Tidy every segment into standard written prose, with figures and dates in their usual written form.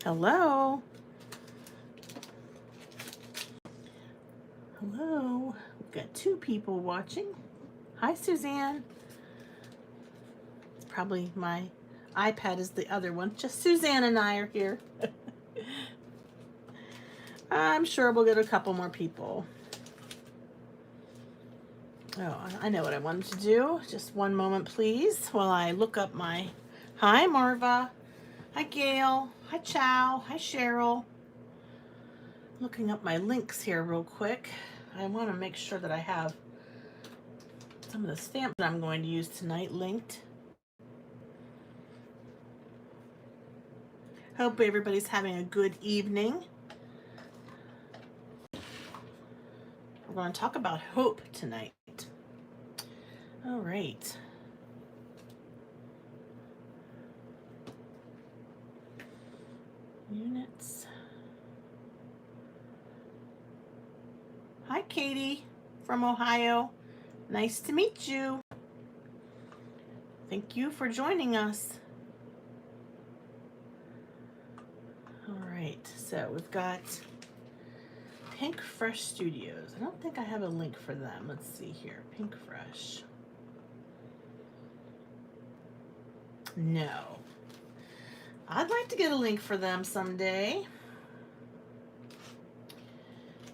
Hello. Hello. We've got 2 people watching. Hi, Suzanne. It's probably my iPad is the other one. Just Suzanne and I are here. I'm sure we'll get a couple more people. Oh, I know what I wanted to do. Just one moment, please, while I look up my... Hi, Marva. Hi, Gail. Hi, Chow. Hi, Cheryl. Looking up my links here real quick. I want to make sure that I have some of the stamps that I'm going to use tonight linked. Hope everybody's having a good evening. We're going to talk about hope tonight. All right. Units. Hi, Katie from Ohio. Nice to meet you. Thank you for joining us. All right, so we've got Pink Fresh Studios. I don't think I have a link for them. Let's see here. Pink Fresh. No. I'd like to get a link for them someday.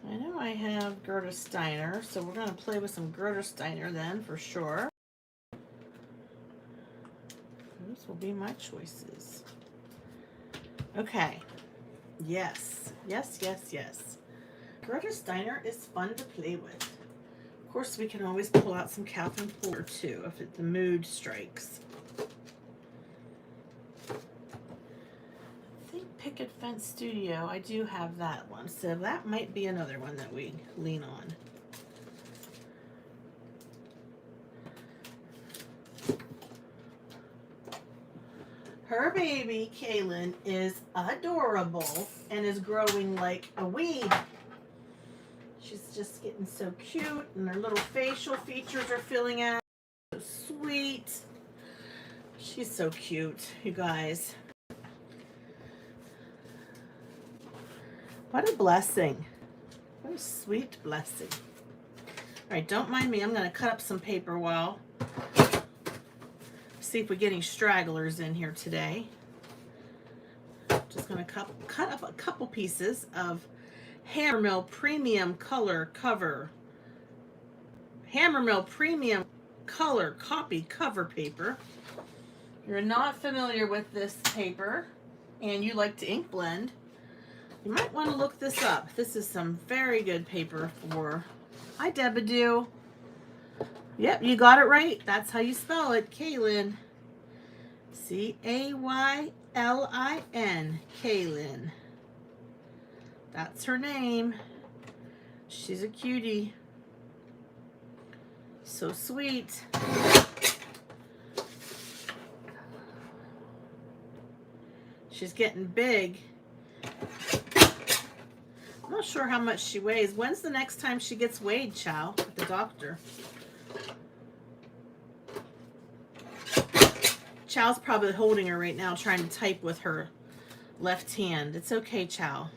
I know I have Gerda Steiner, so we're going to play with some Gerda Steiner then for sure. Those will be my choices. Okay. Yes. Yes, yes, yes. Gerda Steiner is fun to play with. Of course, we can always pull out some Calvin Porter too if the mood strikes. I think Picket Fence Studio, I do have that one, so that might be another one that we lean on. Her baby, Kaylin, is adorable and is growing like a weed. She's just getting so cute, and her little facial features are filling out. So sweet. She's so cute, you guys. What a blessing. What a sweet blessing. All right, don't mind me. I'm going to cut up some paper while... See if we get any stragglers in here today. Just going to cut up a couple pieces of Hammermill Premium Color Cover. Hammermill Premium Color Copy Cover Paper. If you're not familiar with this paper and you like to ink blend, you might want to look this up. This is some very good paper for... Hi, Debadoo. Yep, you got it right. That's how you spell it, Kaylin. C-A-Y-L-I-N, Kaylin. That's her name. She's a cutie. So sweet. She's getting big. I'm not sure how much she weighs. When's the next time she gets weighed, Chow, at the doctor? Chow's probably holding her right now, trying to type with her left hand. It's okay, Chow.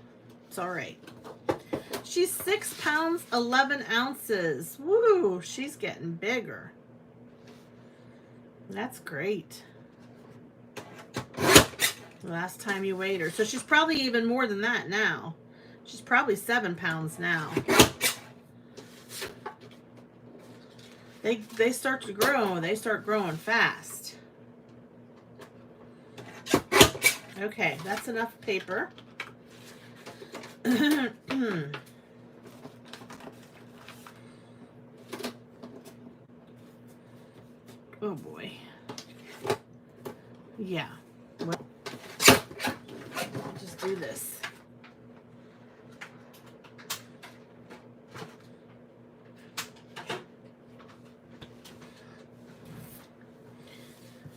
It's all right. She's 6 pounds, 11 ounces. Woo! She's getting bigger. That's great. Last time you weighed her. So she's probably even more than that now. She's probably 7 pounds now. They start to grow. They start growing fast. Okay, that's enough paper. Oh boy. Yeah. Well, I'll just do this.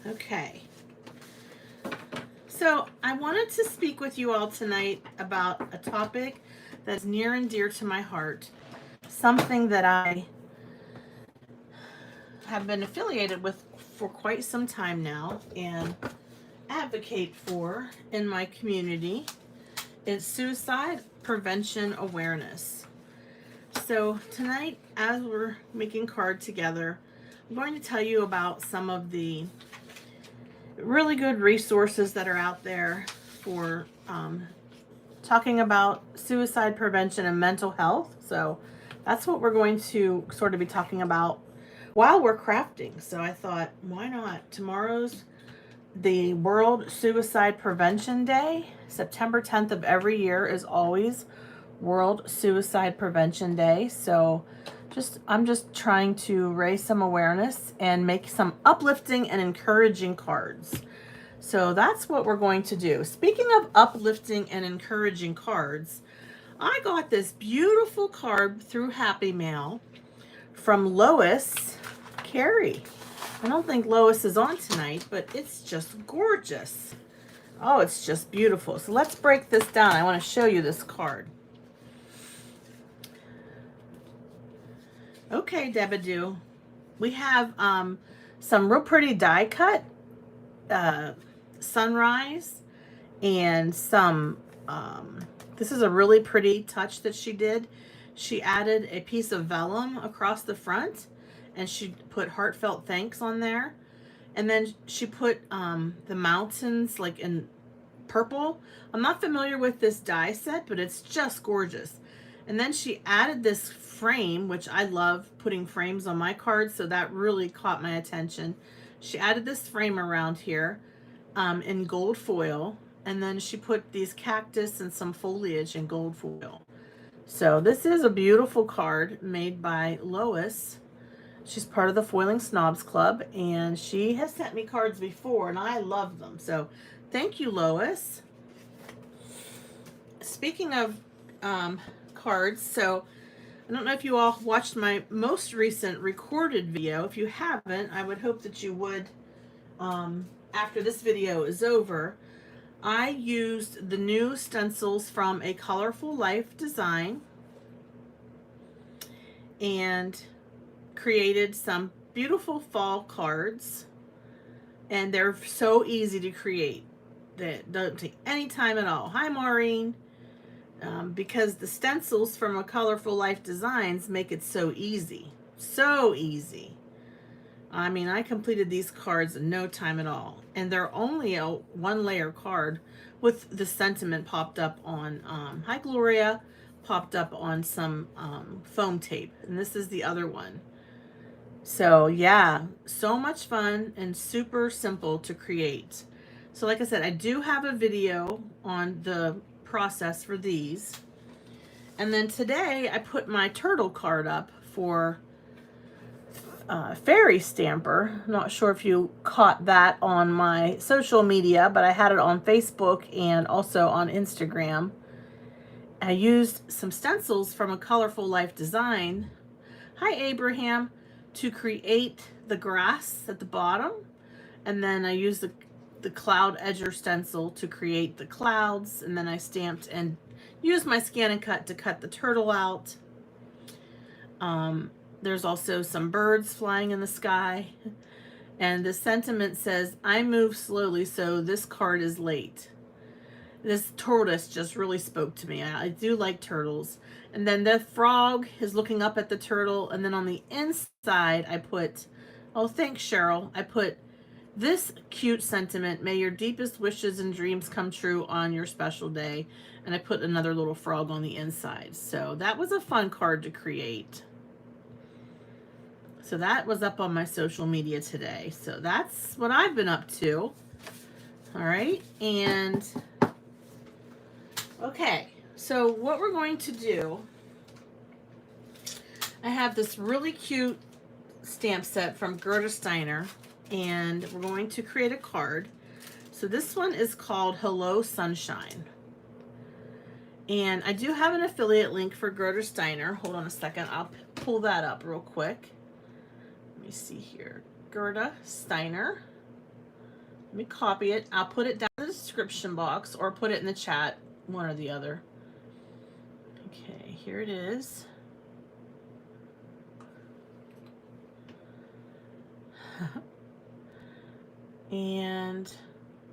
Okay. So I wanted to speak with you all tonight about a topic that's near and dear to my heart, something that I have been affiliated with for quite some time now and advocate for in my community. It's suicide prevention awareness. So tonight, as we're making card together, I'm going to tell you about some of the really good resources that are out there for talking about suicide prevention and mental health. So that's what we're going to sort of be talking about while we're crafting. So I thought, why not? Tomorrow's the World Suicide Prevention Day. September 10th of every year is always World Suicide Prevention Day. So I'm just trying to raise some awareness and make some uplifting and encouraging cards. So that's what we're going to do. Speaking of uplifting and encouraging cards, I got this beautiful card through Happy Mail from Lois Carey. I don't think Lois is on tonight, but it's just gorgeous. Oh, it's just beautiful. So let's break this down. I want to show you this card. Okay, Debadoo. We have some real pretty die cut sunrise and some this is a really pretty touch that she did. She added a piece of vellum across the front and she put heartfelt thanks on there, and then she put the mountains like in purple. I'm not familiar with this die set, but it's just gorgeous. And then she added this frame, which I love putting frames on my cards, so that really caught my attention. She added this frame around here in gold foil, and then she put these cactus and some foliage in gold foil. So this is a beautiful card made by Lois. She's part of the Foiling Snobs Club, and she has sent me cards before, and I love them. So thank you, Lois. Speaking of cards, so I don't know if you all watched my most recent recorded video. If you haven't, I would hope that you would after this video is over. I used the new stencils from A Colorful Life Design and created some beautiful fall cards, and they're so easy to create. They don't take any time at all. Hi, Maureen. Because the stencils from A Colorful Life Designs make it so easy. So easy. I mean, I completed these cards in no time at all. And they're only a one layer card with the sentiment popped up on, hi Gloria, popped up on some foam tape. And this is the other one. So yeah, so much fun and super simple to create. So like I said, I do have a video on the process for these. And then today I put my turtle card up for Fairy Stamper. Not sure if you caught that on my social media, but I had it on Facebook and also on Instagram. I used some stencils from A Colorful Life Design. Hi, Abraham. To create the grass at the bottom, and then I used the cloud edger stencil to create the clouds, and then I stamped and used my scan and cut to cut the turtle out. There's also some birds flying in the sky, and the sentiment says, I move slowly, so this card is late. This tortoise just really spoke to me. I do like turtles. And then the frog is looking up at the turtle. And then on the inside, I put, oh, thanks, Cheryl. I put this cute sentiment, may your deepest wishes and dreams come true on your special day. And I put another little frog on the inside. So that was a fun card to create. So that was up on my social media today. So that's what I've been up to. All right. And okay, so what we're going to do, I have this really cute stamp set from Gerda Steiner, and we're going to create a card. So this one is called Hello Sunshine. And I do have an affiliate link for Gerda Steiner. Hold on a second, I'll pull that up real quick. Let me see here. Gerda Steiner. me copy it. I'll put it down in the description box or put it in the chat, one or the other. Okay, here it is. And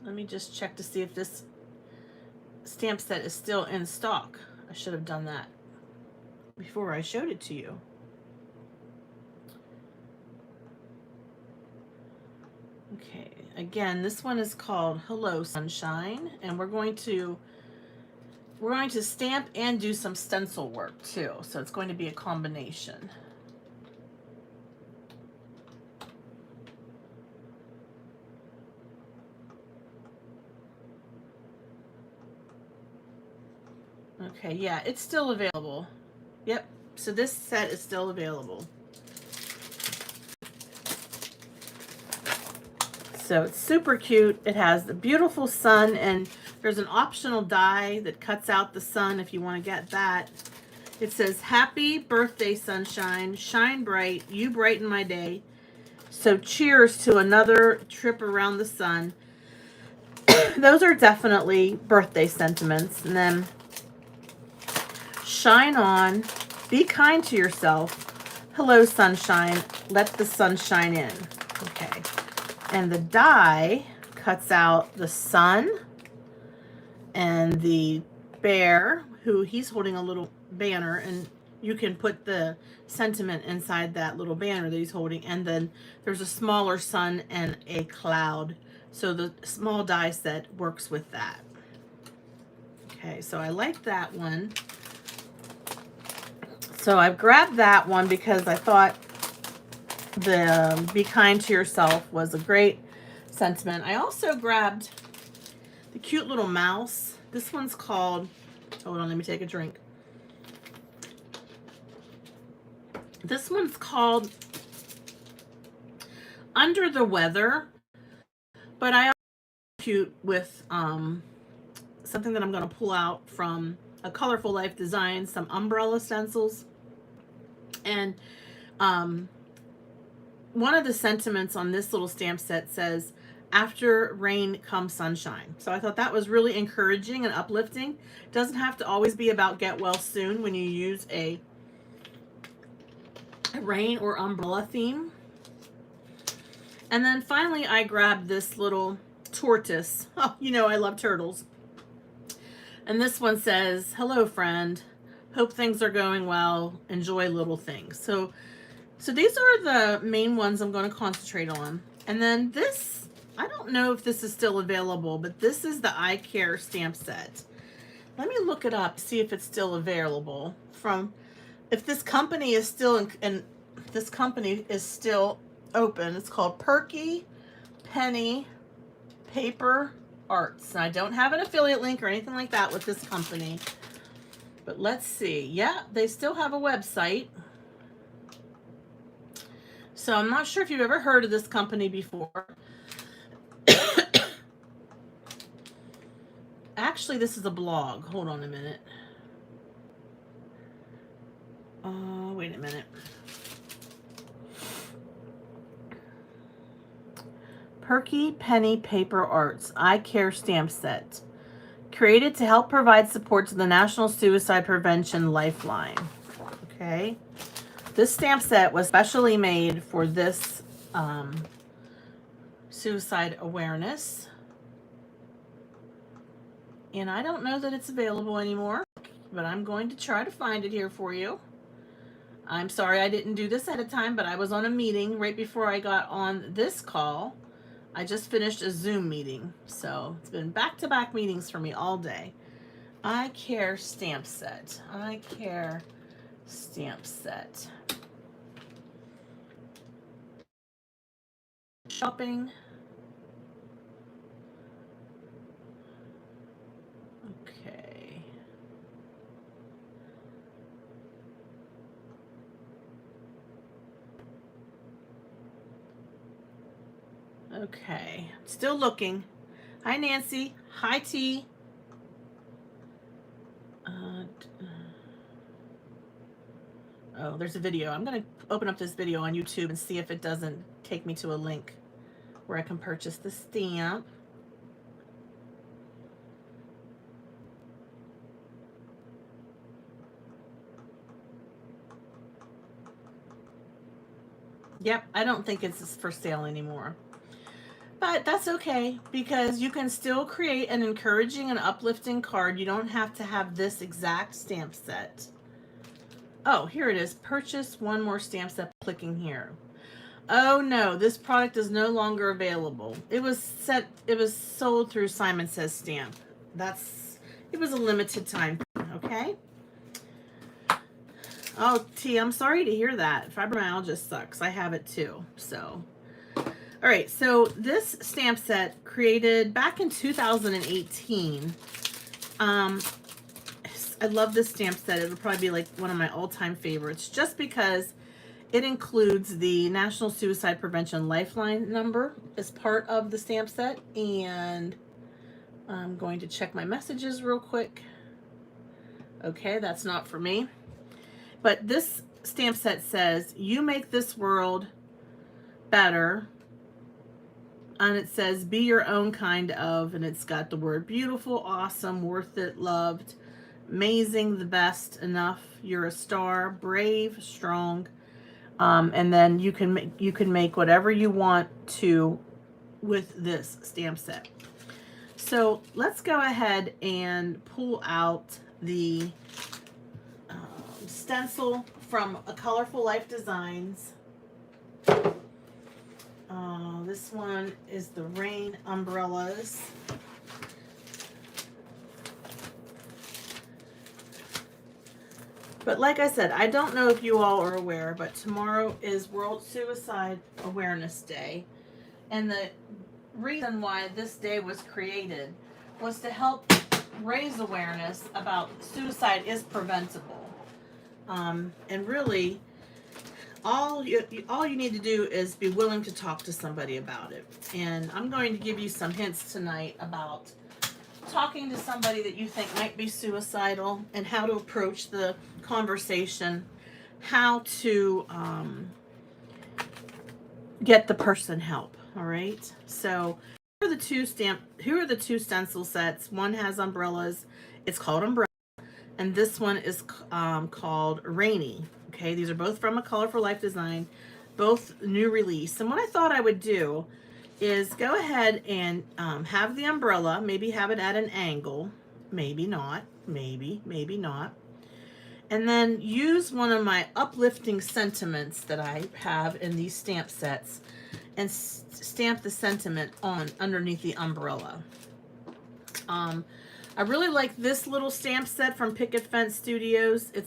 let me just check to see if this stamp set is still in stock. I should have done that before I showed it to you. Okay, again, this one is called Hello Sunshine, and we're going to stamp and do some stencil work too. So it's going to be a combination. Okay, yeah, it's still available. Yep, so this set is still available. So it's super cute. It has the beautiful sun, and there's an optional die that cuts out the sun if you want to get that. It says, "Happy birthday, sunshine. Shine bright. You brighten my day. So cheers to another trip around the sun." Those are definitely birthday sentiments. And then, "Shine on. Be kind to yourself. Hello, sunshine. Let the sun shine in." Okay. And the die cuts out the sun and the bear, who he's holding a little banner, and you can put the sentiment inside that little banner that he's holding. And then there's a smaller sun and a cloud. So the small die set works with that. Okay, so I like that one. So I've grabbed that one because I thought the "Be kind to yourself" was a great sentiment. I also grabbed the cute little mouse. This one's called, hold on, let me take a drink. This one's called Under the Weather, but I also cute with something that I'm going to pull out from a Colorful Life design, some umbrella stencils. And one of the sentiments on this little stamp set says, "After rain comes sunshine." So I thought that was really encouraging and uplifting. It doesn't have to always be about get well soon when you use a rain or umbrella theme. And then finally I grabbed this little tortoise. Oh, you know I love turtles. And this one says, "Hello, friend. Hope things are going well. Enjoy little things." So these are the main ones I'm going to concentrate on. And then this, I don't know if this is still available, but this is the I Care stamp set. Let me look it up, see if it's still available. If this company is still this company is still open. It's called Perky Penny Paper Arts. And I don't have an affiliate link or anything like that with this company. But let's see. Yeah, they still have a website. So I'm not sure if you've ever heard of this company before. Actually, this is a blog. Hold on a minute. Wait a minute. Perky Penny Paper Arts I Care stamp set. Created to help provide support to the National Suicide Prevention Lifeline. Okay. This stamp set was specially made for this suicide awareness. And I don't know that it's available anymore, but I'm going to try to find it here for you. I'm sorry I didn't do this ahead of time, but I was on a meeting right before I got on this call. I just finished a Zoom meeting, so it's been back-to-back meetings for me all day. I Care stamp set. I Care stamp set. Shopping. Okay. Okay. Still looking. Hi, Nancy. Hi, T. Oh, there's a video. I'm going to open up this video on YouTube and see if it doesn't take me to a link. where I can purchase the stamp. Yep, I don't think it's for sale anymore. But that's okay, because you can still create an encouraging and uplifting card. You don't have to have this exact stamp set. Oh, here it is. Purchase one more stamp set, clicking here. Oh no, this product is no longer available. It was sold through Simon Says Stamp. It was a limited time, okay? Oh, T, I'm sorry to hear that. Fibromyalgia sucks. I have it too. So, all right. So this stamp set, created back in 2018. I love this stamp set. It would probably be like one of my all-time favorites, just because it includes the National Suicide Prevention Lifeline number as part of the stamp set. And I'm going to check my messages real quick. Okay, that's not for me. But this stamp set says, "You make this world better." And it says, "Be your own kind of," and it's got the word beautiful, awesome, worth it, loved, amazing, the best, enough, you're a star, brave, strong. And then you can make whatever you want to with this stamp set. So let's go ahead and pull out the stencil from A Colorful Life Designs. This one is the rain umbrellas. But like I said, I don't know if you all are aware, but tomorrow is World Suicide Awareness Day. And the reason why this day was created was to help raise awareness about suicide is preventable. And really, all you need to do is be willing to talk to somebody about it. And I'm going to give you some hints tonight about talking to somebody that you think might be suicidal, and how to approach the conversation, how to get the person help. All right. So here are the two stencil sets. One has umbrellas. It's called Umbrella, and this one is called Rainy. Okay, these are both from A Colorful Life Design, both new release. And what I thought I would do is go ahead and have the umbrella, maybe have it at an angle, maybe not, maybe not. And then use one of my uplifting sentiments that I have in these stamp sets, and stamp the sentiment on underneath the umbrella. I really like this little stamp set from Picket Fence Studios. It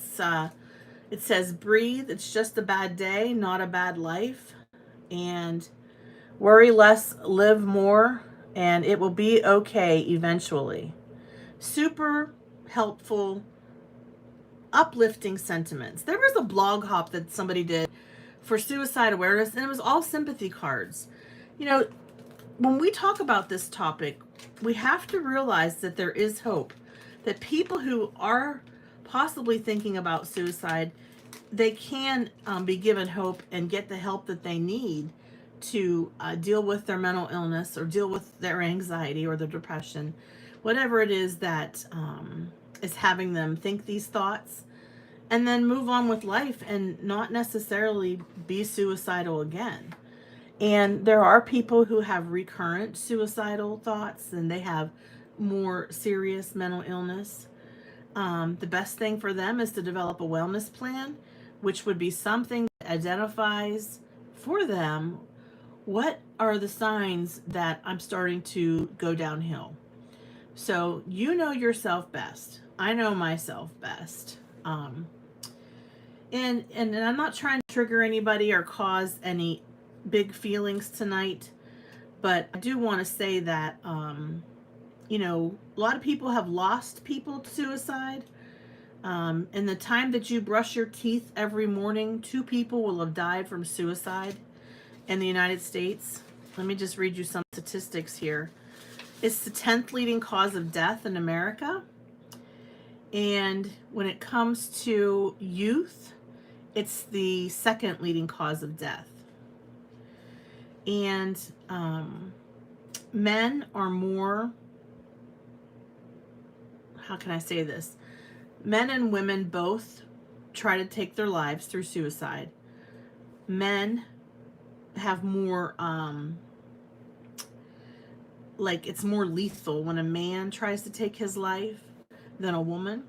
says, "Breathe, it's just a bad day, not a bad life. And worry less, live more, and it will be okay eventually." Super helpful, uplifting sentiments. There was a blog hop that somebody did for suicide awareness, and it was all sympathy cards. You know, when we talk about this topic, we have to realize that there is hope, that people who are possibly thinking about suicide, they can be given hope and get the help that they need to deal with their mental illness, or deal with their anxiety or their depression, whatever it is that is having them think these thoughts, and then move on with life and not necessarily be suicidal again. And there are people who have recurrent suicidal thoughts, and they have more serious mental illness. The best thing for them is to develop a wellness plan, which would be something that identifies for them what are the signs that I'm starting to go downhill. So you know yourself best. I know myself best. And I'm not trying to trigger anybody or cause any big feelings tonight, but I do want to say that, you know, a lot of people have lost people to suicide. In the time that you brush your teeth every morning, 2 people will have died from suicide in the United States. Let me just read you some statistics here. It's the 10th leading cause of death in America. And when it comes to youth, it's the 2nd leading cause of death. And men are more, how can I say this? Men and women both try to take their lives through suicide. Men have more, like it's more lethal when a man tries to take his life than a woman.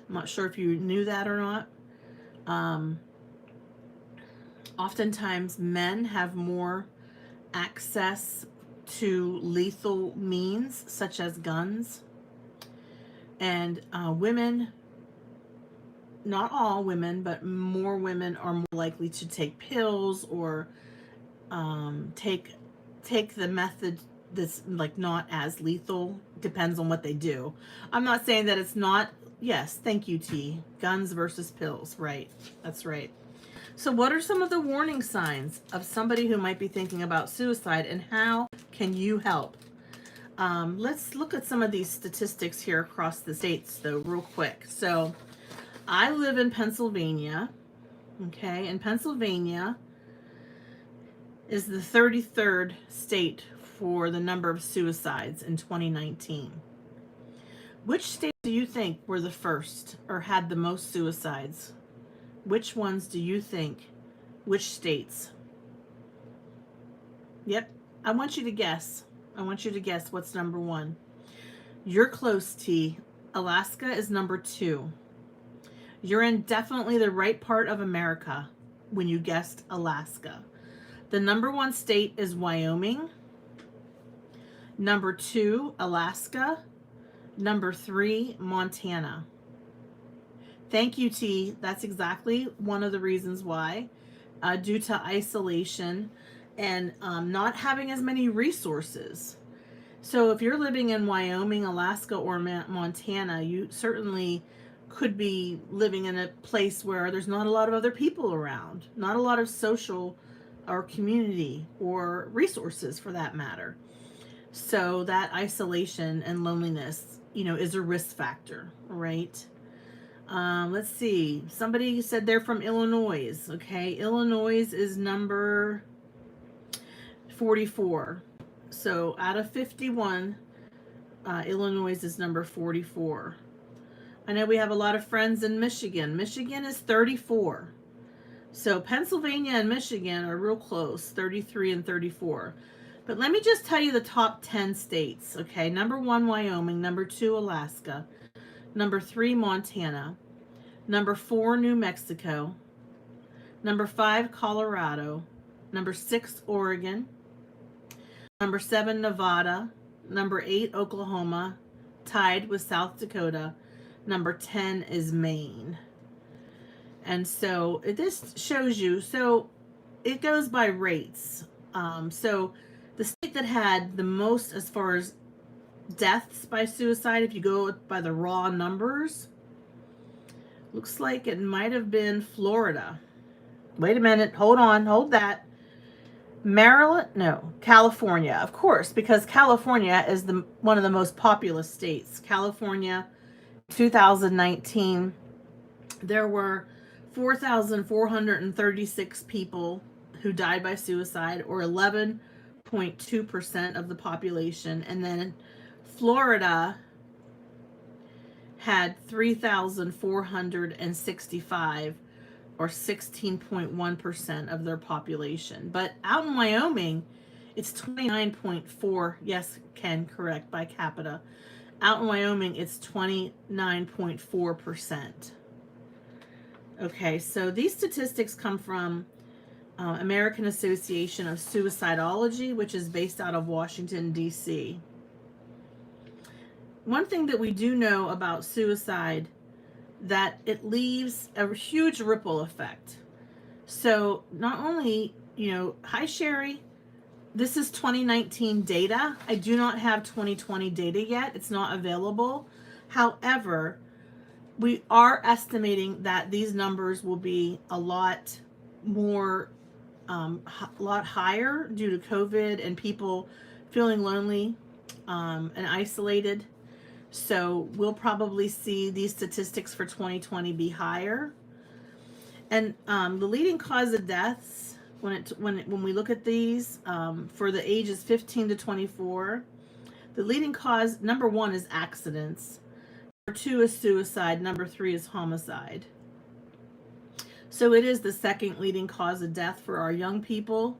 I'm not sure if you knew that or not. Oftentimes men have more access to lethal means such as guns, and women, not all women, but more women are more likely to take pills or take the method that's like not as lethal. Depends on what they do. I'm not saying that it's not. Yes, thank you, T. Guns versus pills, right? That's right. So what are some of the warning signs of somebody who might be thinking about suicide, and how can you help? Let's look at some of these statistics here across the states, though, real quick. So I live in Pennsylvania, okay, and Pennsylvania is the 33rd state for the number of suicides in 2019. Which state do you think were the first or had the most suicides? Which ones do you think? Which states? Yep, I want you to guess. I want you to guess what's number one. You're close, T. Alaska is number 2. You're in definitely the right part of America when you guessed Alaska. The number 1 state is Wyoming. Number 2, Alaska. Number 3, Montana. Thank you, T. That's exactly one of the reasons why. Due to isolation and not having as many resources. So if you're living in Wyoming, Alaska, or Montana, you certainly could be living in a place where there's not a lot of other people around, not a lot of social or community or resources for that matter. So that isolation and loneliness, is a risk factor, right? Let's see. Somebody said they're from Illinois. Okay, Illinois is number 44. So out of 51, Illinois is number 44. I know we have a lot of friends in Michigan. Michigan is 34. So Pennsylvania and Michigan are real close, 33 and 34. But let me just tell you the top 10 states, okay? Number 1, Wyoming. Number 2, Alaska. Number 3, Montana. Number 4, New Mexico. Number 5, Colorado. Number 6, Oregon. Number 7, Nevada. Number 8, Oklahoma. Tied with South Dakota. Number 10 is Maine. And so this shows you, so it goes by rates. So the state that had the most as far as deaths by suicide, if you go by the raw numbers, looks like it might have been Florida. Wait a minute. Hold on. Hold that. Maryland? No. California. Of course, because California is one of the most populous states. California, 2019, there were 4,436 people who died by suicide, or 11.2% of the population. And then Florida had 3,465, or 16.1% of their population. But out in Wyoming, it's 29.4. Yes, Ken, correct, by capita. Out in Wyoming, it's 29.4%. Okay, so these statistics come from American Association of Suicidology, which is based out of Washington, D.C. One thing that we do know about suicide, that it leaves a huge ripple effect. So not only, hi Sherry, this is 2019 data. I do not have 2020 data yet. It's not available. However, we are estimating that these numbers will be a lot more, a lot higher due to COVID and people feeling lonely and isolated. So we'll probably see these statistics for 2020 be higher. And the leading cause of deaths when we look at these for the ages 15 to 24, the leading cause number 1 is accidents. Number 2 is suicide. Number 3 is homicide. So it is the second leading cause of death for our young people.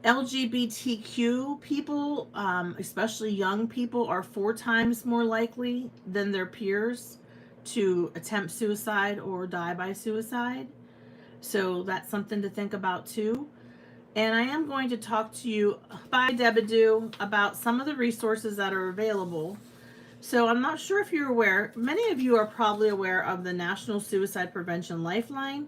LGBTQ people, especially young people, are 4 times more likely than their peers to attempt suicide or die by suicide. So that's something to think about too. And I am going to talk to you by Debadoo about some of the resources that are available. So I'm not sure if you're aware, many of you are probably aware of the National Suicide Prevention Lifeline.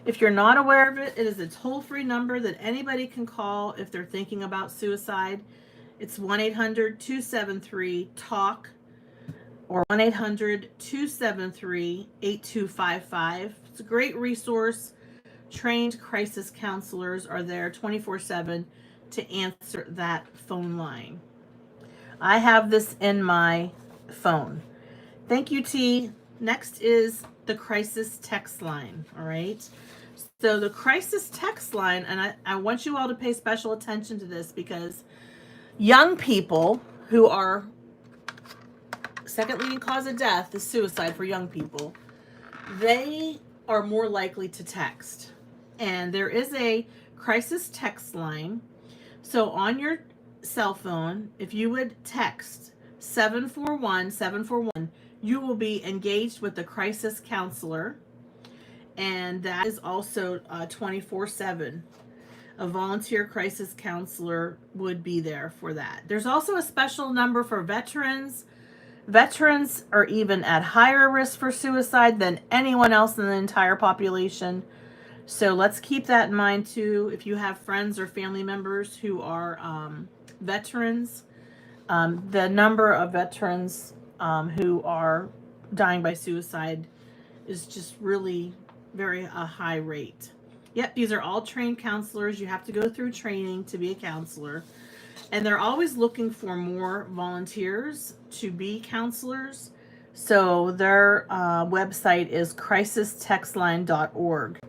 If you're not aware of it, it is a toll-free number that anybody can call if they're thinking about suicide. It's 1-800-273-TALK or 1-800-273-8255. It's a great resource. Trained crisis counselors are there 24/7 to answer that phone line. I have this in my phone. Thank you, T. Next is the crisis text line. All right. So the crisis text line, and I want you all to pay special attention to this because young people who are second leading cause of death is suicide for young people. They are more likely to text. And there is a crisis text line. So on your cell phone, if you would text 741-741, you will be engaged with the crisis counselor. And that is also 24/7. A volunteer crisis counselor would be there for that. There's also a special number for veterans. Veterans are even at higher risk for suicide than anyone else in the entire population. So let's keep that in mind too. If you have friends or family members who are veterans, the number of veterans who are dying by suicide is just really very high rate. Yep, these are all trained counselors. You have to go through training to be a counselor. And they're always looking for more volunteers to be counselors. So their website is crisistextline.org.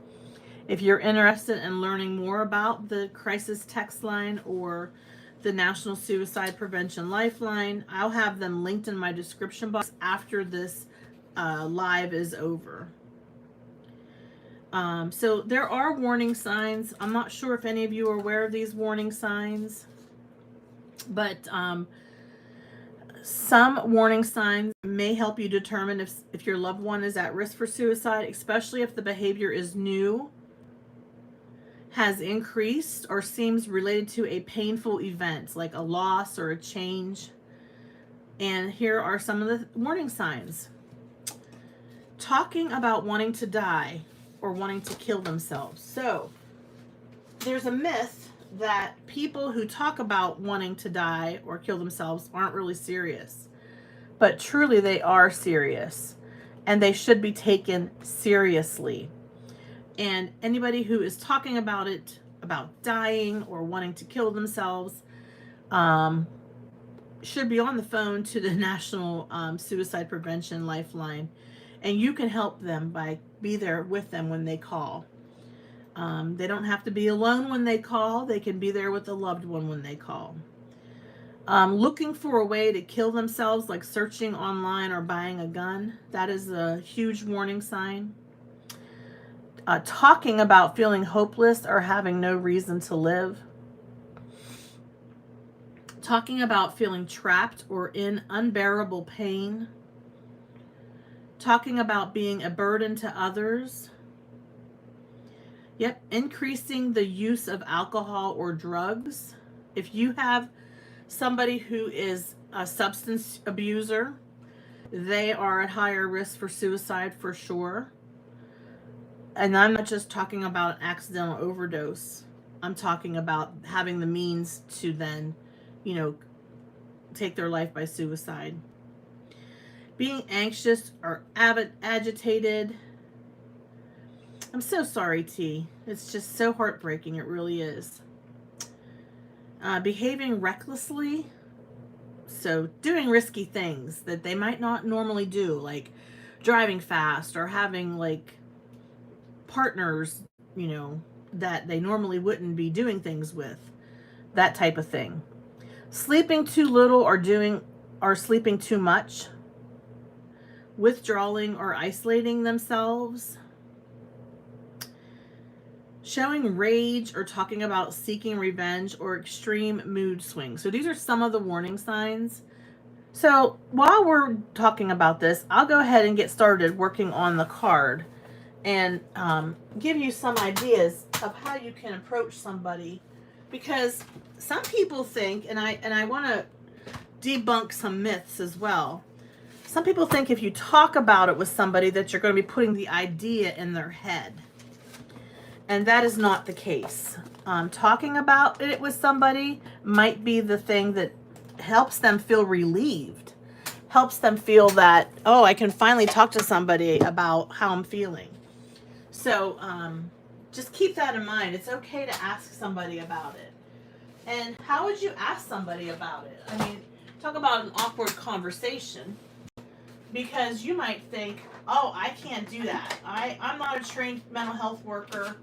If you're interested in learning more about the crisis text line or the National Suicide Prevention Lifeline, I'll have them linked in my description box after this live is over. So there are warning signs. I'm not sure if any of you are aware of these warning signs, but some warning signs may help you determine if your loved one is at risk for suicide, especially if the behavior is new, has increased, or seems related to a painful event like a loss or a change. And here are some of the warning signs. Talking about wanting to die or wanting to kill themselves. So there's a myth that people who talk about wanting to die or kill themselves aren't really serious. But truly they are serious, and they should be taken seriously. And anybody who is talking about it, about dying or wanting to kill themselves, should be on the phone to the National Suicide Prevention Lifeline. And you can help them by be there with them when they call. They don't have to be alone when they call. They can be there with a loved one when they call. Looking for a way to kill themselves, like searching online or buying a gun, that is a huge warning sign. Talking about feeling hopeless or having no reason to live. Talking about feeling trapped or in unbearable pain. Talking about being a burden to others. Yep, increasing the use of alcohol or drugs. If you have somebody who is a substance abuser, they are at higher risk for suicide for sure. And I'm not just talking about an accidental overdose. I'm talking about having the means to then, take their life by suicide. Being anxious or agitated. I'm so sorry, T. It's just so heartbreaking. It really is. Behaving recklessly. So doing risky things that they might not normally do, like driving fast or having partners, that they normally wouldn't be doing things with, that type of thing. Sleeping too little or sleeping too much, withdrawing or isolating themselves, showing rage or talking about seeking revenge, or extreme mood swings. So these are some of the warning signs. So while we're talking about this, I'll go ahead and get started working on the card and give you some ideas of how you can approach somebody, because some people think, and I want to debunk some myths as well. Some people think if you talk about it with somebody that you're going to be putting the idea in their head. And that is not the case. Talking about it with somebody might be the thing that helps them feel relieved, helps them feel that, oh, I can finally talk to somebody about how I'm feeling. So just keep that in mind. It's okay to ask somebody about it. And how would you ask somebody about it? I mean, talk about an awkward conversation, because you might think, oh, I can't do that. I'm not a trained mental health worker.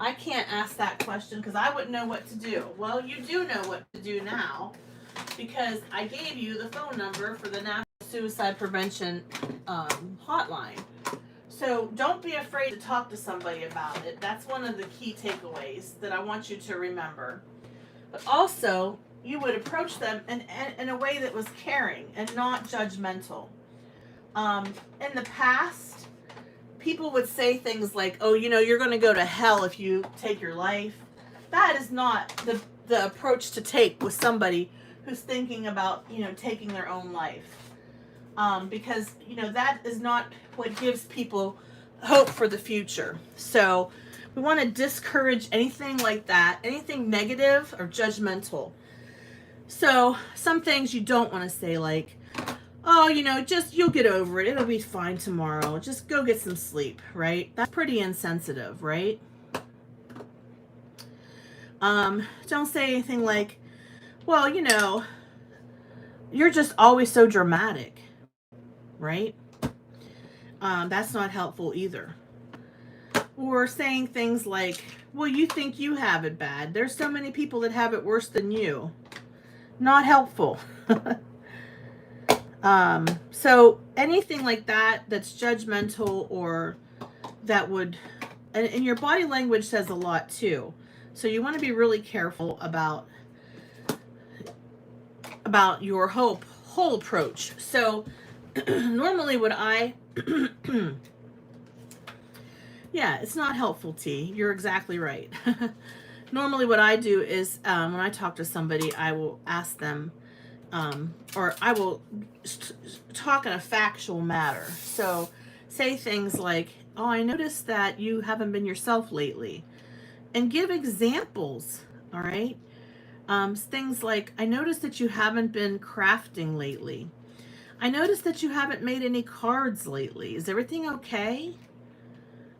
I can't ask that question because I wouldn't know what to do. Well, you do know what to do now, because I gave you the phone number for the National Suicide Prevention hotline. So don't be afraid to talk to somebody about it. That's one of the key takeaways that I want you to remember. But also, you would approach them in a way that was caring and not judgmental. In the past, people would say things like, oh, you're going to go to hell if you take your life. That is not the approach to take with somebody who's thinking about, taking their own life. Because, that is not what gives people hope for the future. So we want to discourage anything like that, anything negative or judgmental. So some things you don't want to say, like, oh, just you'll get over it. It'll be fine tomorrow. Just go get some sleep, right? That's pretty insensitive, right? Don't say anything like, well, you're just always so dramatic, right? That's not helpful either. Or saying things like, well, you think you have it bad. There's so many people that have it worse than you. Not helpful. So anything like that that's judgmental, or that would, and your body language says a lot too. So you want to be really careful about your whole approach. So normally what yeah, it's not helpful, T. You're exactly right. Normally what I do is when I talk to somebody, I will ask them, or I will talk in a factual matter. So say things like, oh, I noticed that you haven't been yourself lately. And give examples, all right? Things like, I noticed that you haven't been crafting lately. I noticed that you haven't made any cards lately. Is everything okay?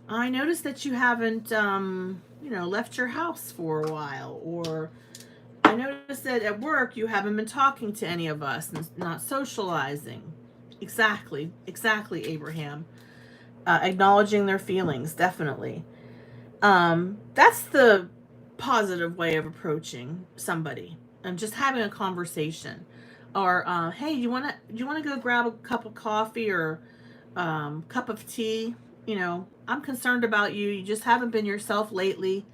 I noticed that you haven't, left your house for a while. Or I noticed that at work you haven't been talking to any of us and not socializing. Exactly, Abraham. Acknowledging their feelings, definitely. That's the positive way of approaching somebody, and just having a conversation. Or hey, you want to go grab a cup of coffee or cup of tea? I'm concerned about you. You just haven't been yourself lately.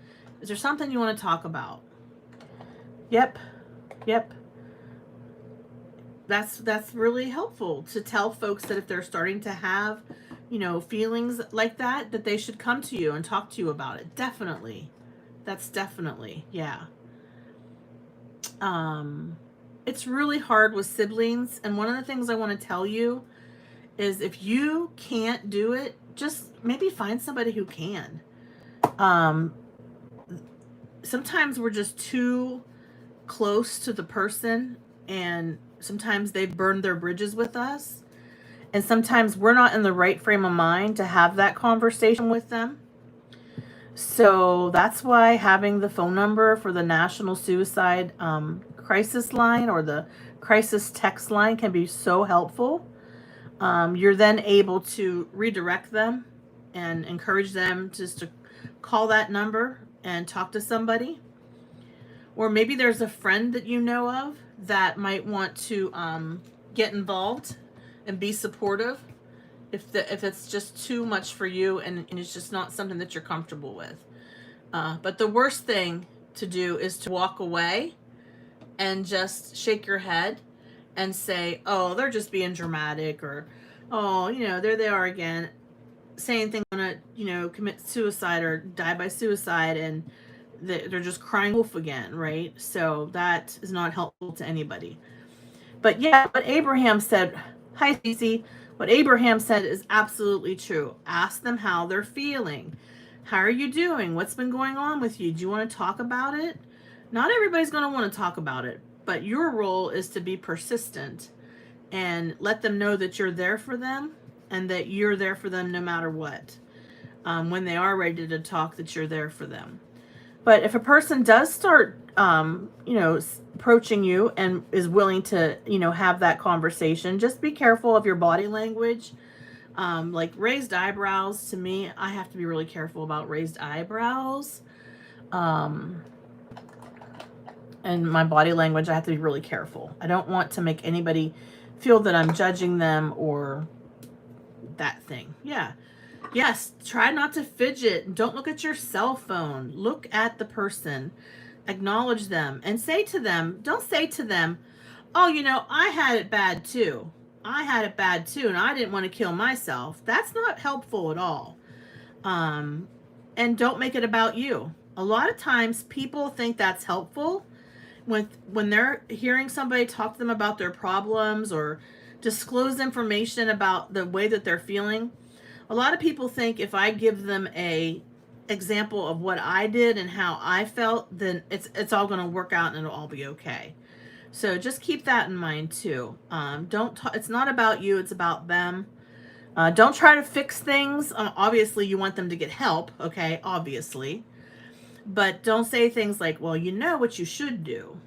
Is there something you want to talk about? Yep. That's really helpful to tell folks that if they're starting to have, feelings like that they should come to you and talk to you about it. Definitely. That's definitely, yeah. It's really hard with siblings, and one of the things I want to tell you is, if you can't do it, just maybe find somebody who can. Sometimes we're just too close to the person, and sometimes they've burned their bridges with us, and sometimes we're not in the right frame of mind to have that conversation with them. So that's why having the phone number for the National Suicide Crisis Line, or the Crisis Text Line, can be so helpful. You're then able to redirect them and encourage them just to call that number and talk to somebody. Or maybe there's a friend that you know of that might want to get involved and be supportive if it's just too much for you and it's just not something that you're comfortable with. But the worst thing to do is to walk away and just shake your head and say, oh, they're just being dramatic, or, oh, there they are again, saying things want to, commit suicide or die by suicide, and they're just crying wolf again, right? So that is not helpful to anybody. But yeah, what Abraham said, hi Cece, what Abraham said is absolutely true. Ask them how they're feeling. How are you doing? What's been going on with you? Do you want to talk about it? Not everybody's going to want to talk about it, but your role is to be persistent and let them know that you're there for them and that you're there for them no matter what. When they are ready to talk, that you're there for them. But if a person does start, approaching you and is willing to, have that conversation, just be careful of your body language. Like raised eyebrows, to me, I have to be really careful about raised eyebrows. And my body language, I have to be really careful. I don't want to make anybody feel that I'm judging them or that thing. Yeah. Yes, try not to fidget. Don't look at your cell phone. Look at the person. Acknowledge them and say to them, don't say to them, oh, I had it bad too. I had it bad too, and I didn't want to kill myself. That's not helpful at all. And don't make it about you. A lot of times people think that's helpful when they're hearing somebody talk to them about their problems or disclose information about the way that they're feeling. A lot of people think if I give them a example of what I did and how I felt, then it's all going to work out and it'll all be okay. So just keep that in mind too. It's not about you, it's about them. Don't try to fix things. Obviously you want them to get help, okay? Obviously. But don't say things like, well, you know what you should do.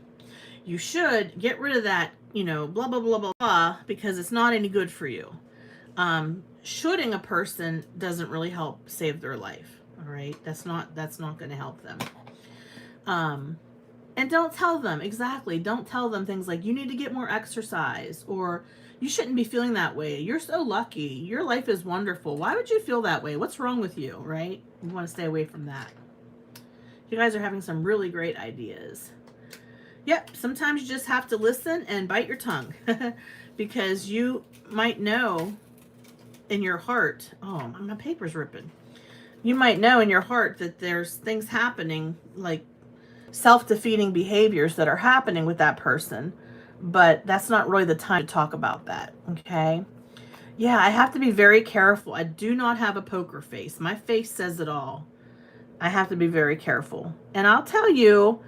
You should get rid of that, blah, blah, blah, blah, blah, because it's not any good for you. Shoulding a person doesn't really help save their life. All right. That's not going to help them. And don't tell them Don't tell them things like you need to get more exercise or you shouldn't be feeling that way. You're so lucky. Your life is wonderful. Why would you feel that way? What's wrong with you? Right. You want to stay away from that. You guys are having some really great ideas. Yep. Sometimes you just have to listen and bite your tongue because you might know in your heart, oh, my paper's ripping. You might know in your heart that there's things happening, like self-defeating behaviors that are happening with that person, but that's not really the time to talk about that, okay? Yeah, I have to be very careful. I do not have a poker face. My face says it all. I have to be very careful. And I'll tell you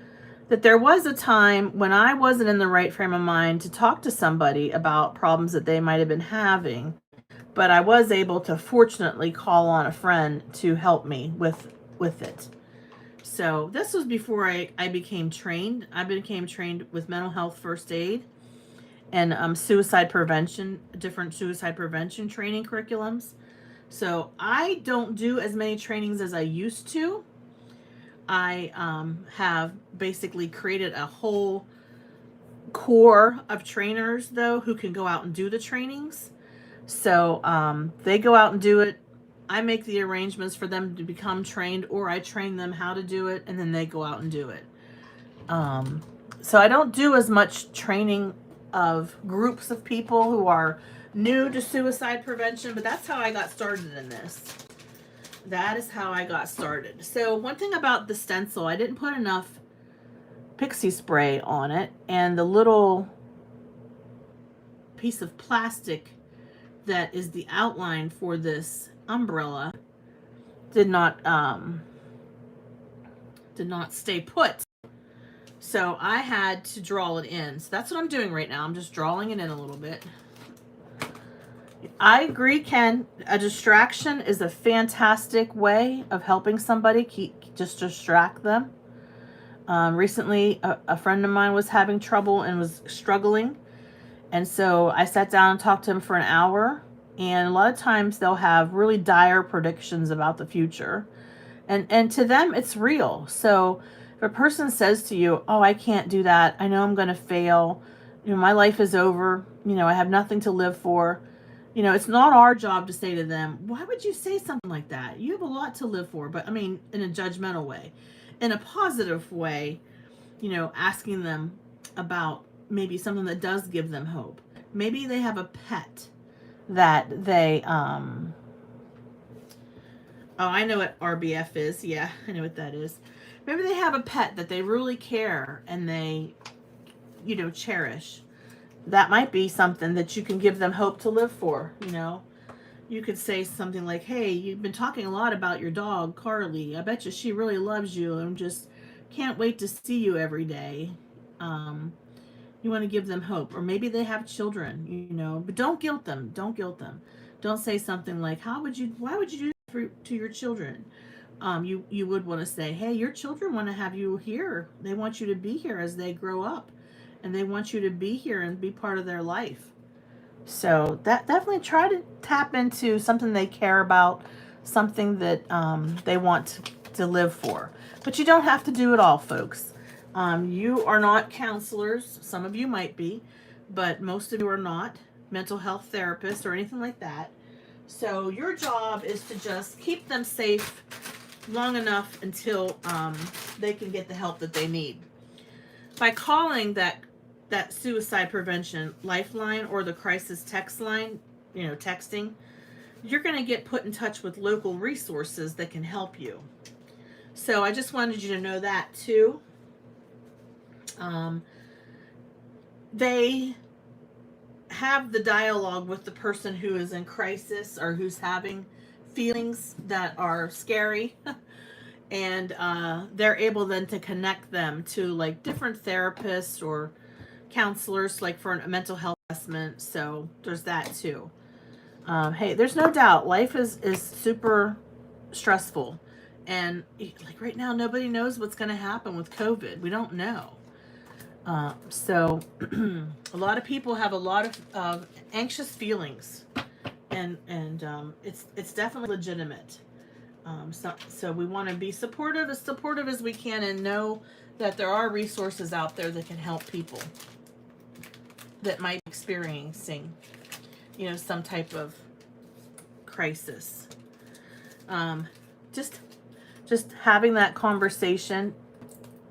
that there was a time when I wasn't in the right frame of mind to talk to somebody about problems that they might have been having. But I was able to fortunately call on a friend to help me with it. So this was before I became trained. I became trained with mental health first aid and suicide prevention, different suicide prevention training curriculums. So I don't do as many trainings as I used to. I have basically created a whole core of trainers, though, who can go out and do the trainings. So they go out and do it. I make the arrangements for them to become trained, or I train them how to do it, and then they go out and do it. So I don't do as much training of groups of people who are new to suicide prevention, but that's how I got started in this. That is how I got started. So one thing about the stencil, I didn't put enough pixie spray on it, and the little piece of plastic that is the outline for this umbrella did not stay put. So I had to draw it in. So that's what I'm doing right now. I'm just drawing it in a little bit. I agree, Ken. A distraction is a fantastic way of helping somebody. Just distract them. Recently, a friend of mine was having trouble and was struggling. And so I sat down and talked to him for an hour. And a lot of times they'll have really dire predictions about the future. And to them, it's real. So if a person says to you, oh, I can't do that, I know I'm going to fail, my life is over, I have nothing to live for, it's not our job to say to them, why would you say something like that? You have a lot to live for. But I mean, in a judgmental way. In a positive way, asking them about maybe something that does give them hope. Maybe they have a pet that they oh, I know what RBF is. Yeah, I know what that is. Maybe they have a pet that they really care and they, cherish. That might be something that you can give them hope to live for. You could say something like, hey, you've been talking a lot about your dog, Carly. I bet you she really loves you and just can't wait to see you every day. Um, you want to give them hope. Or maybe they have children, but don't guilt them. Don't guilt them. Don't say something like, why would you do that to your children? You would want to say, hey, your children want to have you here. They want you to be here as they grow up. And they want you to be here and be part of their life. So that definitely try to tap into something they care about, something that they want to live for. But you don't have to do it all, folks. You are not counselors. Some of you might be, but most of you are not mental health therapists or anything like that. So your job is to just keep them safe long enough until they can get the help that they need. By calling that suicide prevention lifeline or the crisis text line, texting, you're going to get put in touch with local resources that can help you. So I just wanted you to know that too. They have the dialogue with the person who is in crisis or who's having feelings that are scary. And they're able then to connect them to like different therapists or counselors, like for a mental health assessment. So there's that too. Hey, there's no doubt life is super stressful. And like right now, nobody knows what's going to happen with COVID. We don't know. So a lot of people have a lot of anxious feelings, and it's definitely legitimate. So we want to be supportive as we can, and know that there are resources out there that can help people that might be experiencing, some type of crisis. Just having that conversation,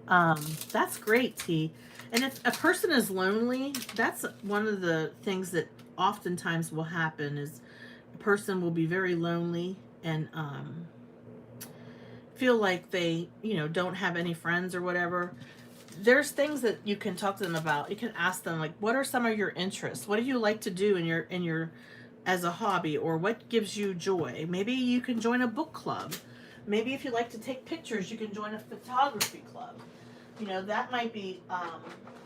that's great, T. And if a person is lonely, that's one of the things that oftentimes will happen is a person will be very lonely and feel like they, don't have any friends or whatever. There's things that you can talk to them about. You can ask them like, what are some of your interests? What do you like to do in your as a hobby, or what gives you joy? Maybe you can join a book club. Maybe if you like to take pictures, you can join a photography club. That might be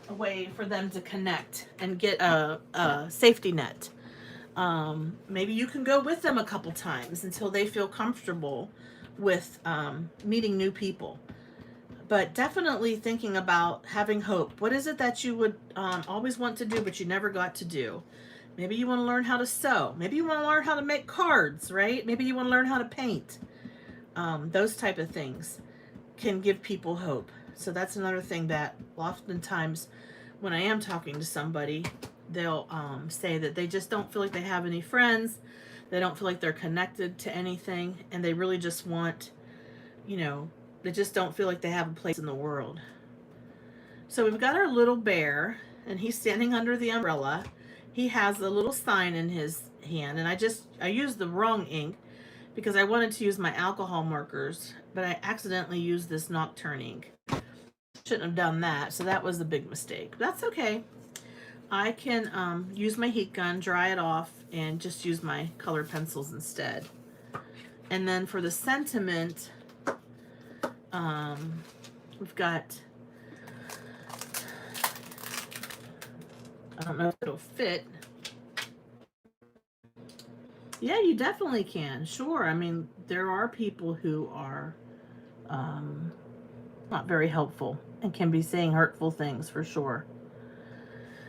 a way for them to connect and get a safety net. Maybe you can go with them a couple times until they feel comfortable with meeting new people. But definitely thinking about having hope. What is it that you would always want to do but you never got to do? Maybe you want to learn how to sew. Maybe you want to learn how to make cards, right? Maybe you want to learn how to paint. Those type of things can give people hope. So that's another thing that oftentimes when I am talking to somebody, they'll say that they just don't feel like they have any friends. They don't feel like they're connected to anything. And they really just want, they just don't feel like they have a place in the world. So we've got our little bear, and he's standing under the umbrella. He has a little sign in his hand, and I used the wrong ink because I wanted to use my alcohol markers, but I accidentally used this Nocturne ink. Shouldn't have done that, so that was a big mistake. But that's okay. I can use my heat gun, dry it off, and just use my colored pencils instead. And then for the sentiment, we've got, I don't know if it'll fit. Yeah, you definitely can. Sure. I mean, there are people who are not very helpful and can be saying hurtful things for sure.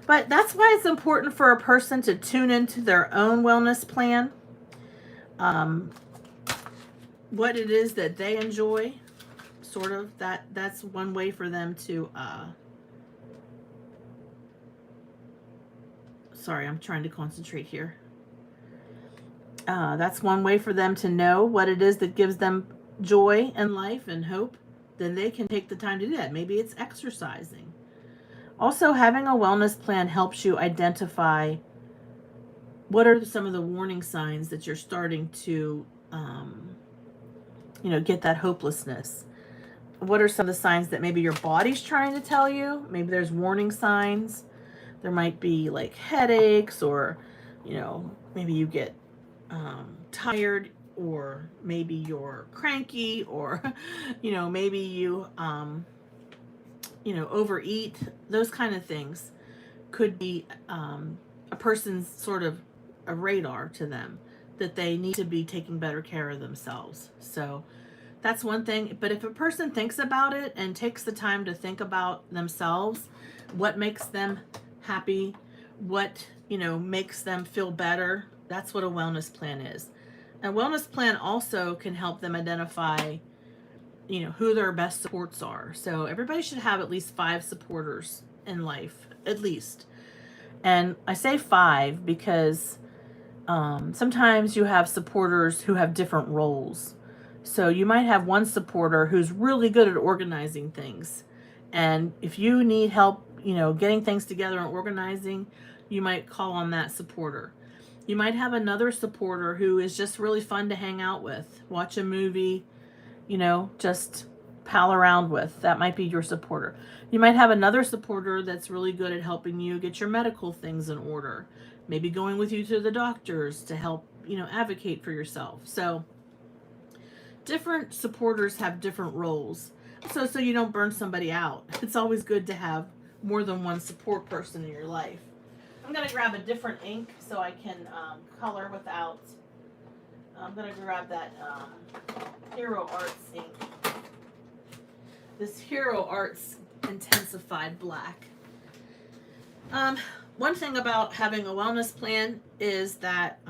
But that's why it's important for a person to tune into their own wellness plan. what it is that they enjoy, sort of. That's one way for them to, sorry, I'm trying to concentrate here. That's one way for them to know what it is that gives them joy in life and hope. Then they can take the time to do that. Maybe it's exercising. Also, having a wellness plan helps you identify what are some of the warning signs that you're starting to, get that hopelessness. What are some of the signs that maybe your body's trying to tell you? Maybe there's warning signs. There might be like headaches, or, maybe you get tired, or maybe you're cranky, or, maybe you, overeat. Those kind of things could be a person's sort of a radar to them that they need to be taking better care of themselves. So that's one thing. But if a person thinks about it and takes the time to think about themselves, what makes them happy, what, makes them feel better, that's what a wellness plan is. A wellness plan also can help them identify, who their best supports are. So everybody should have at least 5 supporters in life, at least. And I say 5 because sometimes you have supporters who have different roles. So you might have one supporter who's really good at organizing things. And if you need help, getting things together and organizing, you might call on that supporter. You might have another supporter who is just really fun to hang out with, watch a movie, just pal around with. That might be your supporter. You might have another supporter that's really good at helping you get your medical things in order. Maybe going with you to the doctors to help, advocate for yourself. So different supporters have different roles. So you don't burn somebody out. It's always good to have more than one support person in your life. I'm going to grab a different ink so I can color without. I'm going to grab that Hero Arts ink. This Hero Arts Intensified Black. One thing about having a wellness plan is that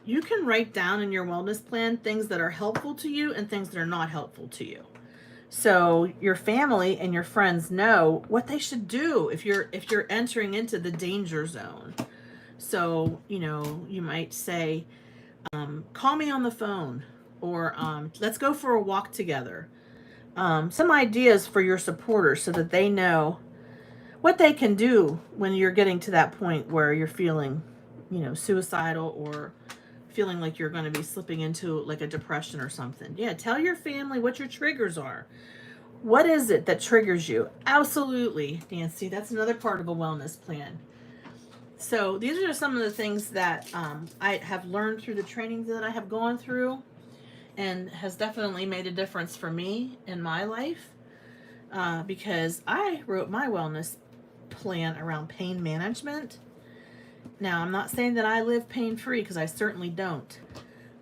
you can write down in your wellness plan things that are helpful to you and things that are not helpful to you. So your family and your friends know what they should do if you're entering into the danger zone. So, you might say, call me on the phone, or let's go for a walk together. Some ideas for your supporters so that they know what they can do when you're getting to that point where you're feeling, suicidal, or feeling like you're going to be slipping into like a depression or something. Yeah, tell your family what your triggers are. What is it that triggers you? Absolutely, Nancy. That's another part of a wellness plan. So these are some of the things that I have learned through the trainings that I have gone through, and has definitely made a difference for me in my life, because I wrote my wellness plan around pain management. Now, I'm not saying that I live pain-free, because I certainly don't.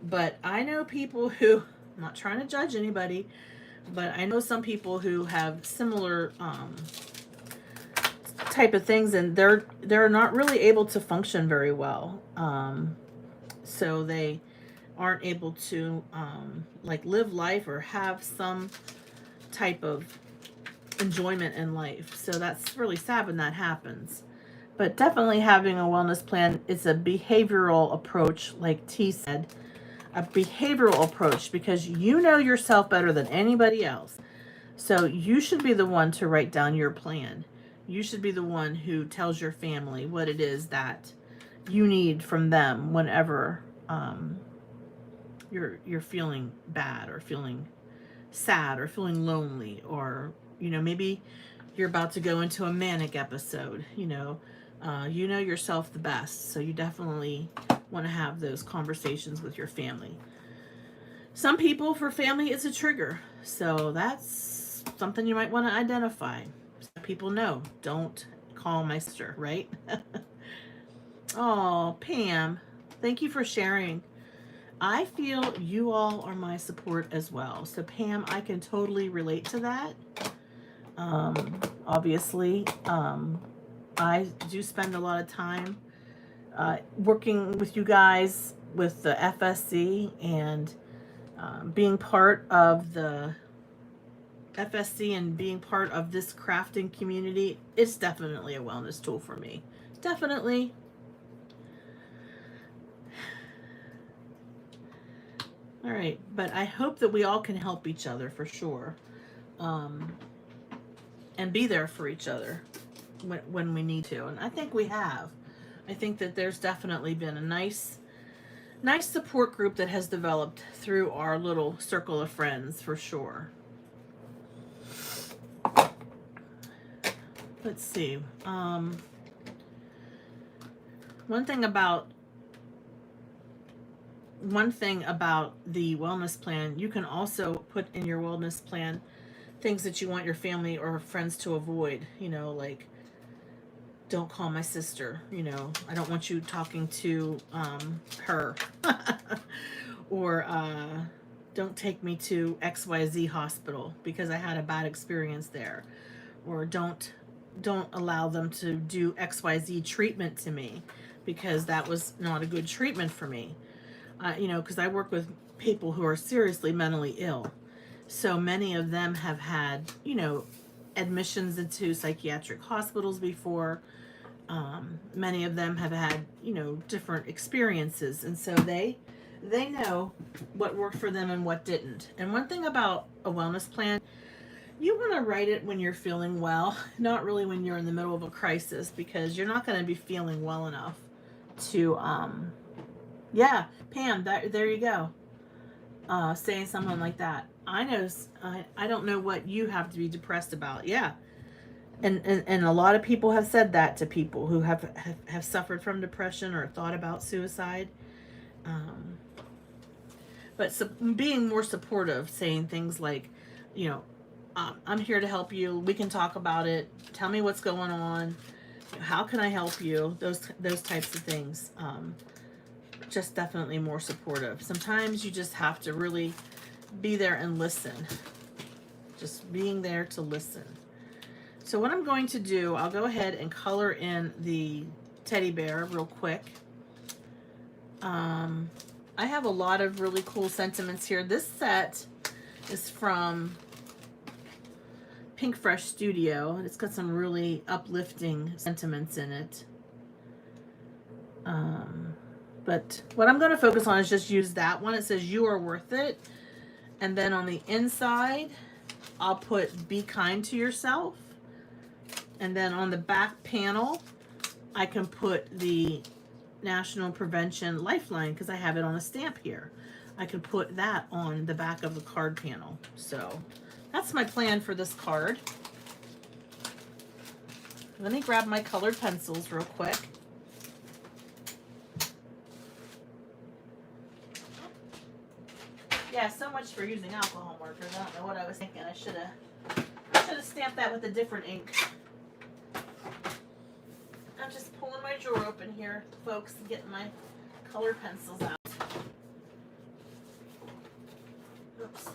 But I know people who, I'm not trying to judge anybody, but I know some people who have similar type of things, and they're not really able to function very well. So they aren't able to like live life or have some type of enjoyment in life. So that's really sad when that happens. But definitely having a wellness plan is a behavioral approach, like T said, a behavioral approach, because you know yourself better than anybody else. So you should be the one to write down your plan. You should be the one who tells your family what it is that you need from them whenever you're feeling bad, or feeling sad, or feeling lonely, or maybe you're about to go into a manic episode. You know yourself the best, so you definitely want to have those conversations with your family. Some people, for family, it's a trigger, so that's something you might want to identify. So people know, don't call my sister, right? Oh, Pam, thank you for sharing. I feel you all are my support as well. So Pam, I can totally relate to that. Obviously, I do spend a lot of time working with you guys with the FSC, and Being part of the FSC and being part of this crafting community is definitely a wellness tool for me. Definitely. All right, but I hope that we all can help each other for sure, and be there for each other when we need to. And I think we have. I think that there's definitely been a nice support group that has developed through our little circle of friends for sure. Let's see. One thing about the wellness plan, you can also put in your wellness plan things that you want your family or friends to avoid. Like, don't call my sister. I don't want you talking to her. Or don't take me to XYZ hospital because I had a bad experience there. Or don't allow them to do XYZ treatment to me because that was not a good treatment for me. Because I work with people who are seriously mentally ill. So many of them have had, admissions into psychiatric hospitals before. Many of them have had, different experiences. And so they know what worked for them and what didn't. And one thing about a wellness plan, you want to write it when you're feeling well, not really when you're in the middle of a crisis, because you're not going to be feeling well enough to, yeah, Pam, there you go. Saying something like that. I know, I don't know what you have to be depressed about. Yeah. And a lot of people have said that to people who have suffered from depression or thought about suicide. But being more supportive, saying things like, I'm here to help you. We can talk about it. Tell me what's going on. How can I help you? Those types of things. Just definitely more supportive. Sometimes you just have to really be there and listen. Just being there to listen. So what I'm going to do, I'll go ahead and color in the teddy bear real quick. I have a lot of really cool sentiments here. This set is from Pink Fresh Studio. It's got some really uplifting sentiments in it. But what I'm going to focus on is just use that one. It says, "You are worth it." And then on the inside, I'll put, "Be kind to yourself." And then on the back panel, I can put the National Prevention Lifeline because I have it on a stamp here. I can put that on the back of the card panel. So that's my plan for this card. Let me grab my colored pencils real quick. Yeah, so much for using alcohol markers. I don't know what I was thinking. I should have stamped that with a different ink. I'm just pulling my drawer open here, folks, and getting my colored pencils out. Oops.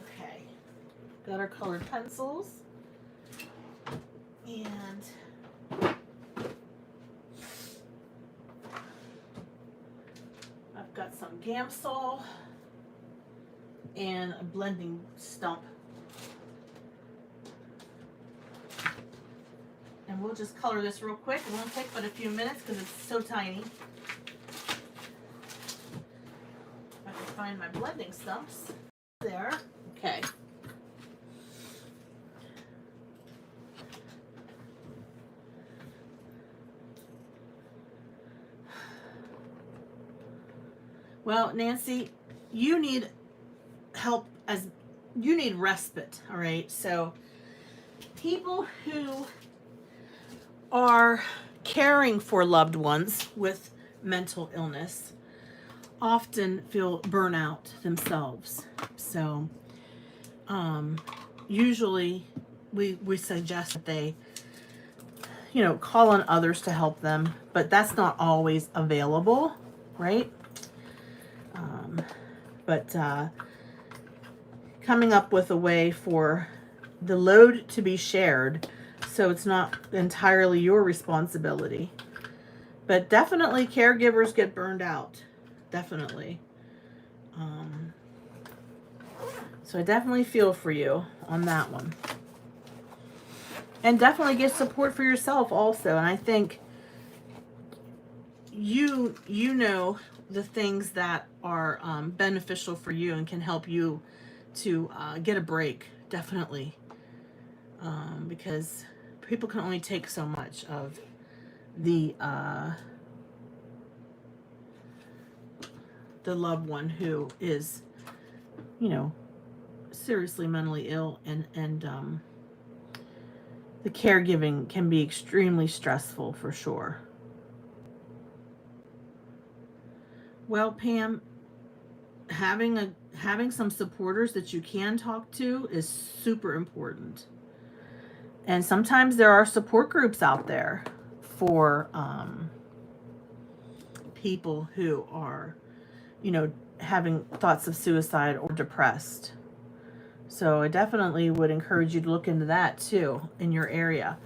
Okay. Got our colored pencils. And I've got some Gamsol and a blending stump. And we'll just color this real quick. It won't take but a few minutes because it's so tiny. If I can find my blending stumps. There. Okay. Well, Nancy, you need help, as you need respite, all right? So people who are caring for loved ones with mental illness often feel burnout themselves. So usually we suggest that they call on others to help them, but that's not always available, right? But coming up with a way for the load to be shared so it's not entirely your responsibility. But definitely caregivers get burned out. Definitely. Um, so I definitely feel for you on that one. And definitely get support for yourself also. And I think you know the things that are beneficial for you and can help you to get a break, definitely. Because people can only take so much of the loved one who is, you know, seriously mentally ill, and the caregiving can be extremely stressful for sure. Well, Pam, having some supporters that you can talk to is super important. And sometimes there are support groups out there for people who are, having thoughts of suicide or depressed. So I definitely would encourage you to look into that too in your area.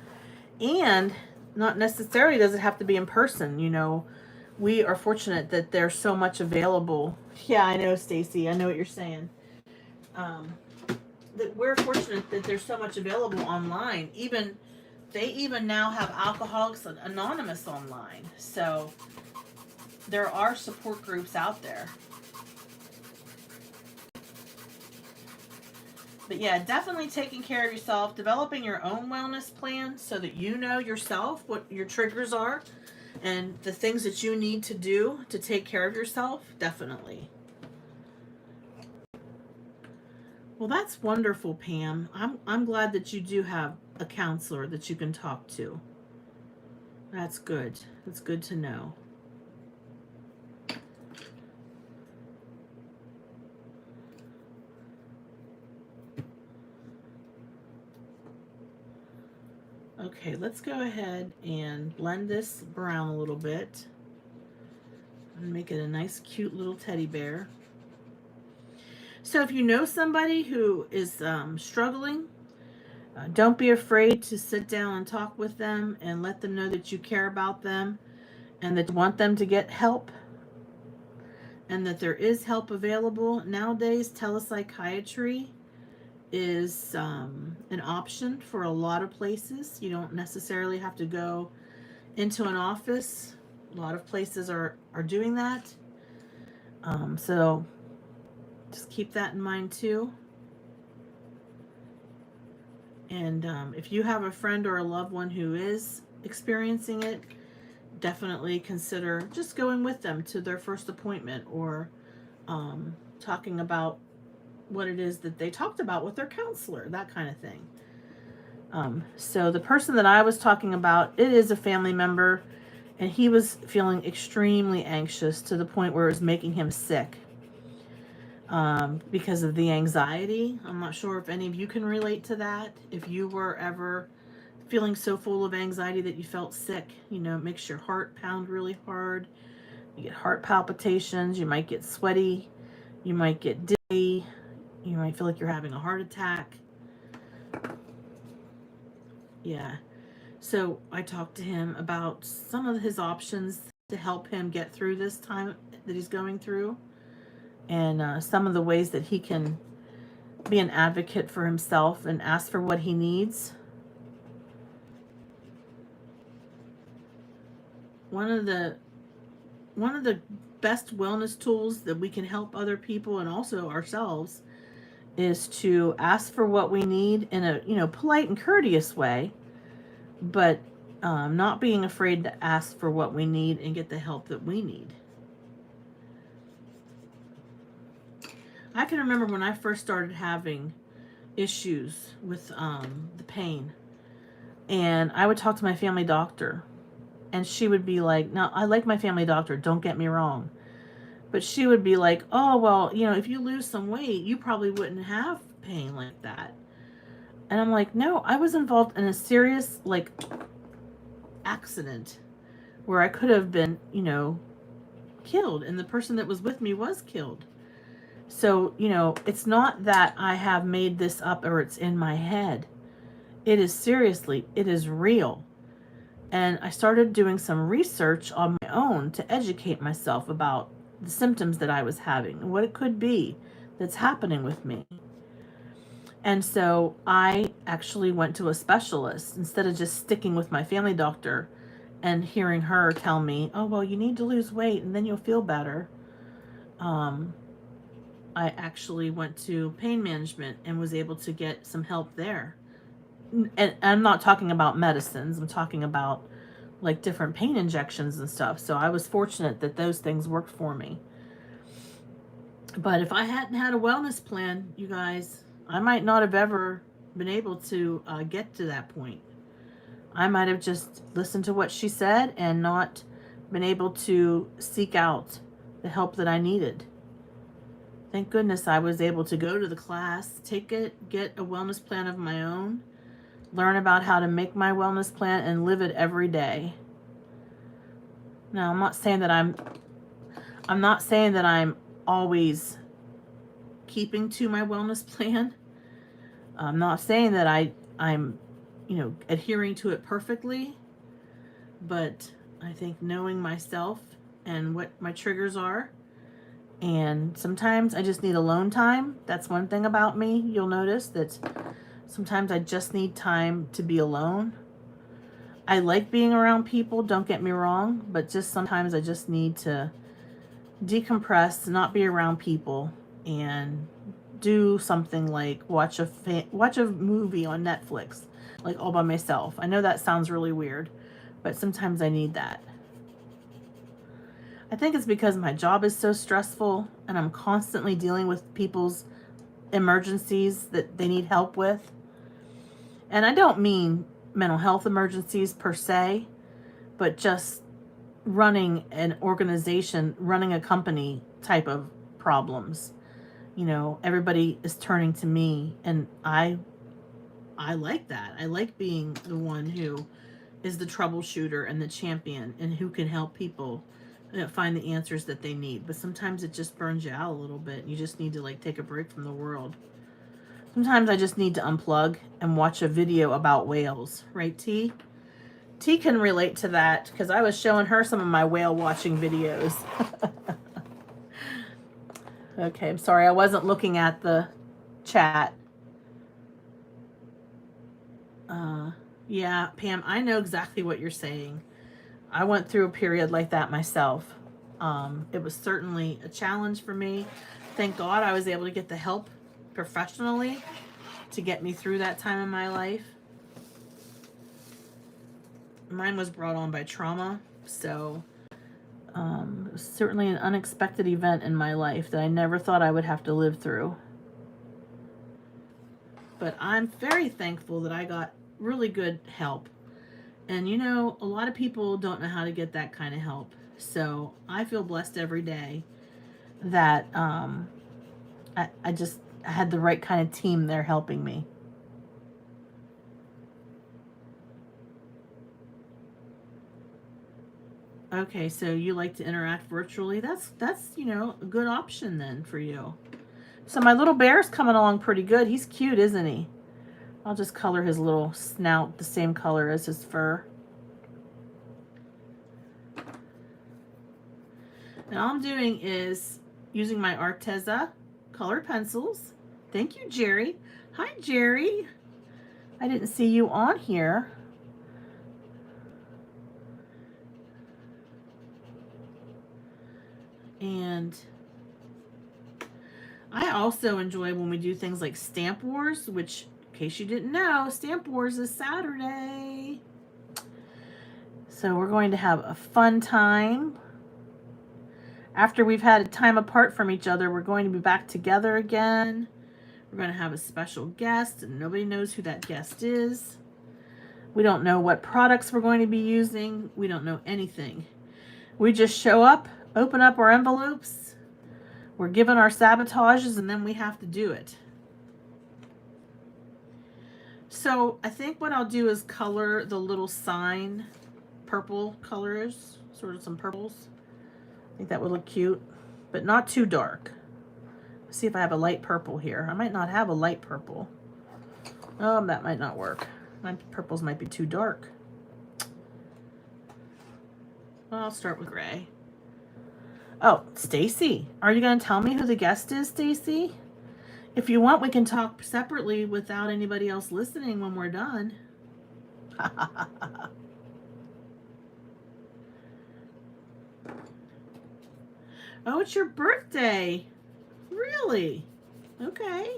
And not necessarily does it have to be in person. We are fortunate that there's so much available. Yeah, I know, Stacy. I know what you're saying. That we're fortunate that there's so much available online. They even now have Alcoholics Anonymous online. So there are support groups out there. But yeah, definitely taking care of yourself, developing your own wellness plan so that you know yourself what your triggers are and the things that you need to do to take care of yourself, definitely. Well, that's wonderful, Pam. I'm glad that you do have a counselor that you can talk to. That's good. That's good to know. Okay, let's go ahead and blend this brown a little bit and make it a nice, cute little teddy bear. So if you know somebody who is struggling, don't be afraid to sit down and talk with them and let them know that you care about them and that you want them to get help and that there is help available. Nowadays, telepsychiatry is an option for a lot of places. You don't necessarily have to go into an office. A lot of places are doing that. So just keep that in mind too. And if you have a friend or a loved one who is experiencing it, definitely consider just going with them to their first appointment or talking about what it is that they talked about with their counselor, that kind of thing. So the person that I was talking about, it is a family member, and he was feeling extremely anxious to the point where it was making him sick because of the anxiety. I'm not sure if any of you can relate to that. If you were ever feeling so full of anxiety that you felt sick, it makes your heart pound really hard. You get heart palpitations, you might get sweaty, you might get dizzy, you might feel like you're having a heart attack. Yeah. So I talked to him about some of his options to help him get through this time that he's going through, and some of the ways that he can be an advocate for himself and ask for what he needs. One of the best wellness tools that we can help other people and also ourselves is to ask for what we need in a polite and courteous way, but not being afraid to ask for what we need and get the help that we need. I can remember when I first started having issues with the pain, and I would talk to my family doctor, and she would be like, now I like my family doctor, don't get me wrong, but she would be like, oh, well, if you lose some weight, you probably wouldn't have pain like that. And I'm like, no, I was involved in a serious, accident where I could have been, killed, and the person that was with me was killed. So, it's not that I have made this up or it's in my head. It is real. And I started doing some research on my own to educate myself about the symptoms that I was having and what it could be that's happening with me. And so I actually went to a specialist instead of just sticking with my family doctor and hearing her tell me, oh, well, you need to lose weight and then you'll feel better. I actually went to pain management and was able to get some help there. And I'm not talking about medicines. I'm talking about like different pain injections and stuff. So I was fortunate that those things worked for me. But if I hadn't had a wellness plan, you guys, I might not have ever been able to get to that point. I might have just listened to what she said and not been able to seek out the help that I needed. Thank goodness I was able to go to the class, take it, get a wellness plan of my own, learn about how to make my wellness plan and live it every day. Now, I'm not saying that I'm always keeping to my wellness plan. I'm not saying that I'm adhering to it perfectly, but I think knowing myself and what my triggers are, and sometimes I just need alone time. That's one thing about me. You'll notice that sometimes I just need time to be alone. I like being around people, don't get me wrong, but just sometimes I just need to decompress, not be around people, and do something like watch a movie on Netflix, like all by myself. I know that sounds really weird, but sometimes I need that. I think it's because my job is so stressful and I'm constantly dealing with people's emergencies that they need help with. And I don't mean mental health emergencies per se, but just running an organization, running a company type of problems. Everybody is turning to me, and I like that. I like being the one who is the troubleshooter and the champion and who can help people find the answers that they need. But sometimes it just burns you out a little bit. You just need to take a break from the world. Sometimes I just need to unplug and watch a video about whales, right, T? T can relate to that because I was showing her some of my whale watching videos. Okay, I'm sorry, I wasn't looking at the chat. Yeah, Pam, I know exactly what you're saying. I went through a period like that myself. It was certainly a challenge for me. Thank God I was able to get the help professionally to get me through that time in my life. Mine was brought on by trauma, so it was certainly an unexpected event in my life that I never thought I would have to live through. But I'm very thankful that I got really good help. And a lot of people don't know how to get that kind of help. So I feel blessed every day that I just had the right kind of team there helping me. Okay, so you like to interact virtually. That's a good option then for you. So my little bear's coming along pretty good. He's cute, isn't he? I'll just color his little snout the same color as his fur. And all I'm doing is using my Arteza colored pencils. Thank you, Jerry. Hi, Jerry. I didn't see you on here. And I also enjoy when we do things like Stamp Wars, which, in case you didn't know, Stamp Wars is Saturday. So we're going to have a fun time. After we've had a time apart from each other, we're going to be back together again. We're going to have a special guest, and nobody knows who that guest is. We don't know what products we're going to be using. We don't know anything. We just show up, open up our envelopes. We're given our sabotages, and then we have to do it. So I think what I'll do is color the little sign purple colors, sort of some purples. I think that would look cute, but not too dark. Let's see if I have a light purple here. I might not have a light purple. Oh, that might not work. My purples might be too dark. Well, I'll start with gray. Oh, Stacy, are you going to tell me who the guest is, Stacy? If you want, we can talk separately without anybody else listening when we're done. Oh, it's your birthday. Really? Okay.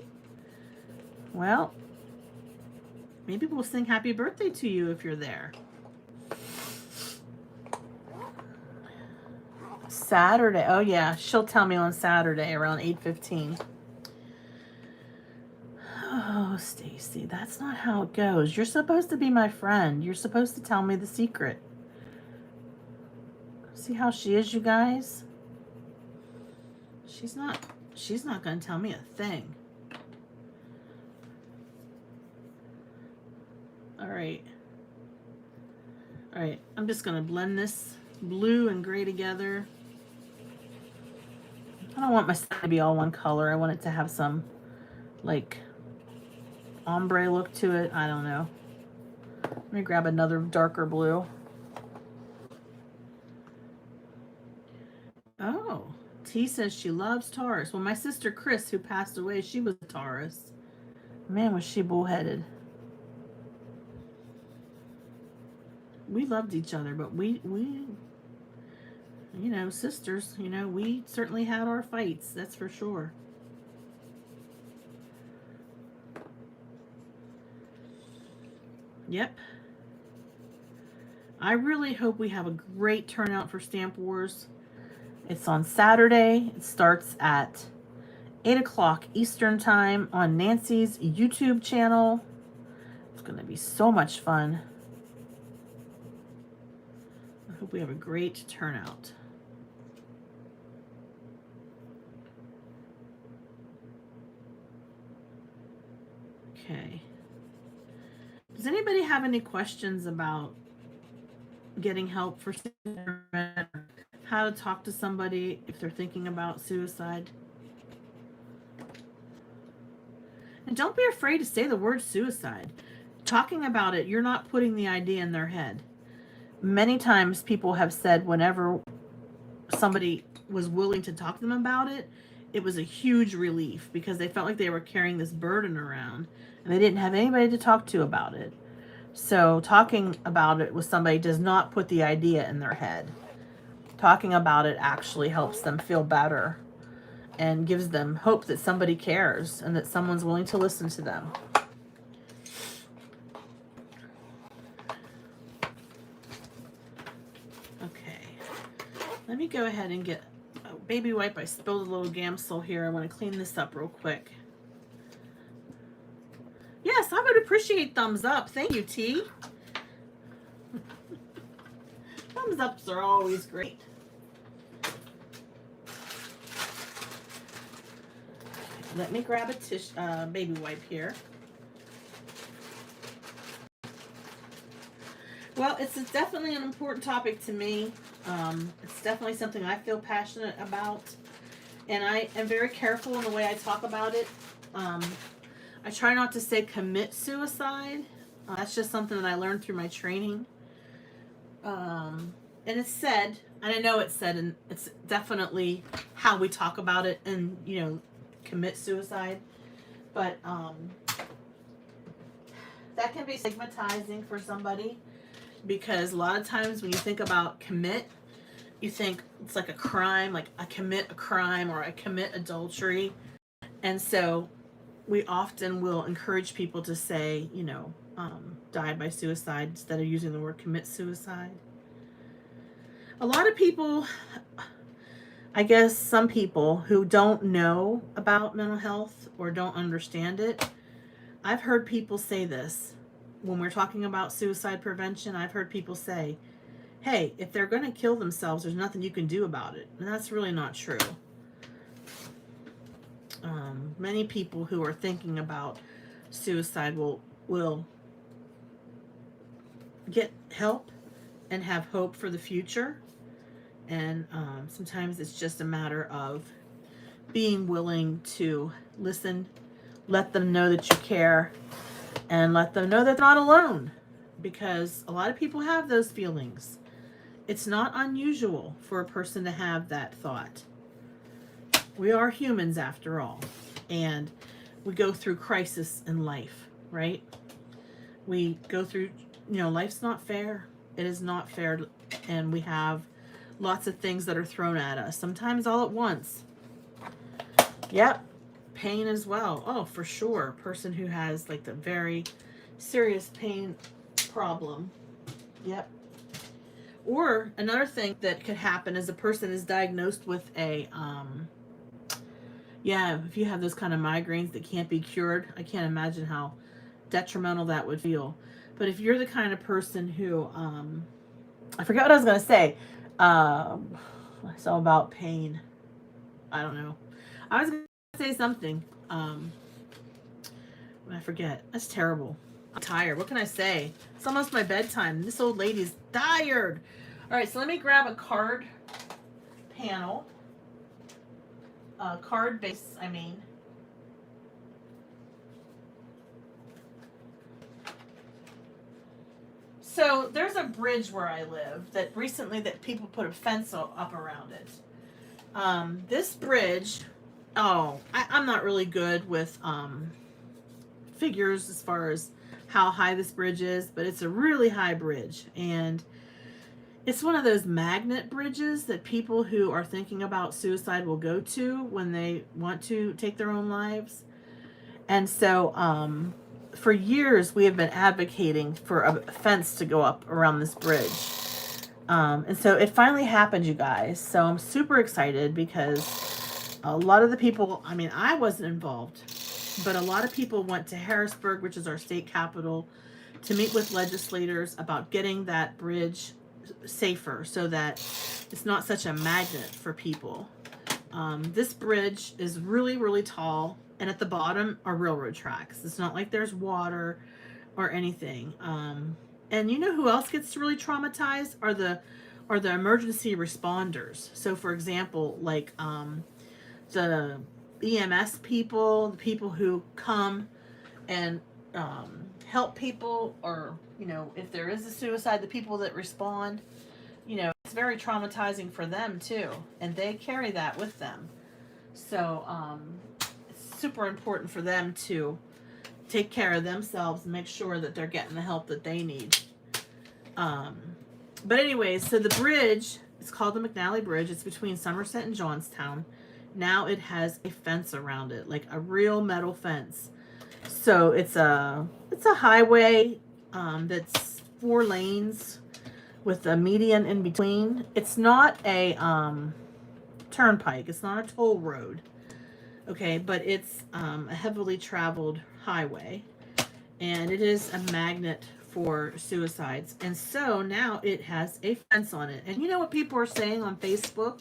Well, maybe we'll sing happy birthday to you if you're there. Saturday. Oh, yeah. She'll tell me on Saturday around 8:15. Oh, Stacy, that's not how it goes. You're supposed to be my friend. You're supposed to tell me the secret. See how she is, you guys? She's not going to tell me a thing. All right. All right. I'm just going to blend this blue and gray together. I don't want my skin to be all one color. I want it to have some, like, ombre look to it. I don't know. Let me grab another darker blue. Oh, T says she loves Taurus. Well, my sister Chris, who passed away, she was a Taurus. Man, was she bullheaded. We loved each other, but we you know, sisters, you know, we certainly had our fights, that's for sure. Yep. I really hope we have a great turnout for Stamp Wars. It's on Saturday. It starts at 8 o'clock Eastern Time on Nancy's YouTube channel. It's going to be so much fun. I hope we have a great turnout. Okay. Does anybody have any questions about getting help for suicide, how to talk to somebody if they're thinking about suicide? And don't be afraid to say the word suicide. Talking about it, you're not putting the idea in their head. Many times people have said whenever somebody was willing to talk to them about it, it was a huge relief because they felt like they were carrying this burden around and they didn't have anybody to talk to about it. So talking about it with somebody does not put the idea in their head. Talking about it actually helps them feel better and gives them hope that somebody cares and that someone's willing to listen to them. Okay, let me go ahead and get a baby wipe. I spilled a little Gamsol here. I want to clean this up real quick. Yes, I would appreciate thumbs up. Thank you, T. Thumbs ups are always great. Let me grab a baby wipe here. Well, it's definitely an important topic to me. It's definitely something I feel passionate about. And I am very careful in the way I talk about it. I try not to say commit suicide. That's just something that I learned through my training. And it's said, and I know it's said, and it's definitely how we talk about it and, you know, commit suicide. But that can be stigmatizing for somebody because a lot of times when you think about commit, you think it's like a crime, like I commit a crime or I commit adultery. And so we often will encourage people to say, you know, died by suicide instead of using the word commit suicide. A lot of people, I guess some people who don't know about mental health or don't understand it, I've heard people say this. When we're talking about suicide prevention, I've heard people say, hey, if they're going to kill themselves, there's nothing you can do about it. And that's really not true. Many people who are thinking about suicide will get help and have hope for the future. And sometimes it's just a matter of being willing to listen, let them know that you care, and let them know they're not alone. Because a lot of people have those feelings. it's not unusual for a person to have that thought. We are humans after all, and we go through crisis in life, right? We go through, life's not fair. It is not fair, and we have lots of things that are thrown at us, sometimes all at once. Yep, pain as well. Oh, for sure. A person who has like the very serious pain problem. Yep. Or another thing that could happen is a person is diagnosed with a, if you have those kind of migraines that can't be cured, I can't imagine how detrimental that would feel. But if you're the kind of person who, I forgot what I was going to say. So about pain. I don't know. I was going to say something. I forget. That's terrible. I'm tired. What can I say? It's almost my bedtime. This old lady's tired. All right, so let me grab a card panel. Card base, I mean. So there's a bridge where I live that recently that people put a fence up around it. This bridge, I'm not really good with figures as far as how high this bridge is, but it's a really high bridge, and it's one of those magnet bridges that people who are thinking about suicide will go to when they want to take their own lives. And so for years we have been advocating for a fence to go up around this bridge. And so it finally happened, you guys. So I'm super excited because a lot of the people, I wasn't involved, but a lot of people went to Harrisburg, which is our state capital, to meet with legislators about getting that bridge safer so that it's not such a magnet for people. This bridge is really, really tall, and at the bottom are railroad tracks. It's not like there's water or anything. And you know who else gets really traumatized are the emergency responders. So for example, like the EMS people, the people who come and help people, or if there is a suicide, the people that respond, it's very traumatizing for them too, and they carry that with them. So it's super important for them to take care of themselves and make sure that they're getting the help that they need. But anyways, so the bridge is called the Mcnally Bridge. It's between Somerset and Johnstown. Now it has a fence around it, like a real metal fence. So it's a highway that's 4 lanes with a median in between. It's not a turnpike. It's not a toll road. Okay, but it's a heavily traveled highway, and it is a magnet for suicides. And so now it has a fence on it. And you know what people are saying on Facebook?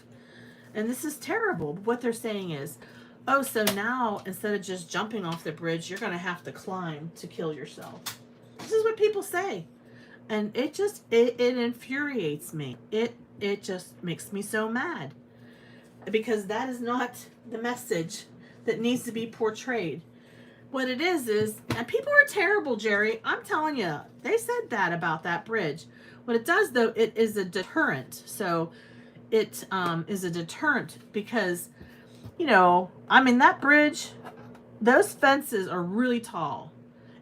And this is terrible. What they're saying is, oh, so now instead of just jumping off the bridge, you're going to have to climb to kill yourself. This is what people say. And it infuriates me. It just makes me so mad. Because that is not the message that needs to be portrayed. What it is, and people are terrible, Jerry. I'm telling you, they said that about that bridge. What it does, though, it is a deterrent. So it is a deterrent because, that bridge, those fences are really tall.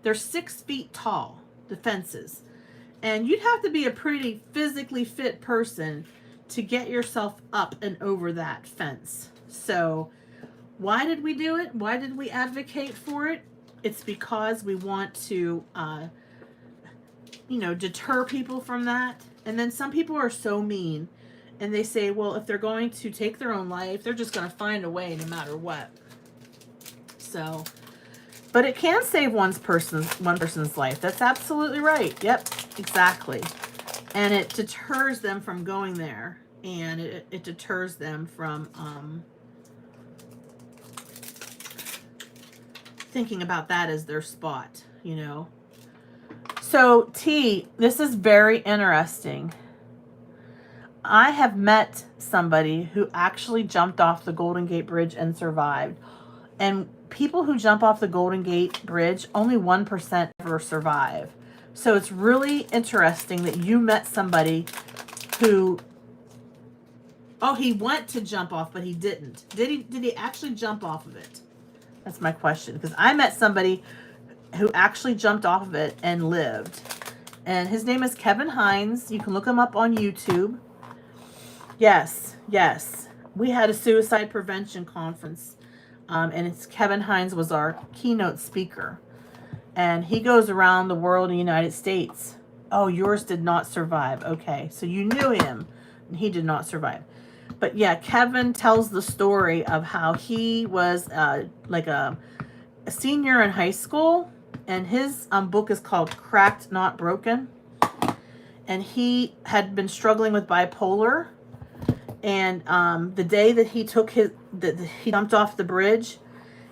They're 6 feet tall, the fences. And you'd have to be a pretty physically fit person to get yourself up and over that fence. So why did we do it? Why did we advocate for it? It's because we want to, deter people from that. And then some people are so mean, and they say, well, if they're going to take their own life, they're just going to find a way no matter what. So, but it can save one person's life. That's absolutely right. Yep, exactly. And it deters them from going there, and it deters them from thinking about that as their spot, So T, this is very interesting. I have met somebody who actually jumped off the Golden Gate Bridge and survived. And people who jump off the Golden Gate Bridge, only 1% ever survive. So it's really interesting that you met somebody who, oh, he went to jump off, but he didn't. Did he actually jump off of it? That's my question. Because I met somebody who actually jumped off of it and lived. And his name is Kevin Hines. You can look him up on YouTube. Yes, yes. We had a suicide prevention conference. And it's Kevin Hines was our keynote speaker. And he goes around the world in the United States. Oh, yours did not survive. Okay, so you knew him, and he did not survive. But yeah, Kevin tells the story of how he was like a senior in high school, and his book is called Cracked, Not Broken. And he had been struggling with bipolar. And the day that he took he jumped off the bridge,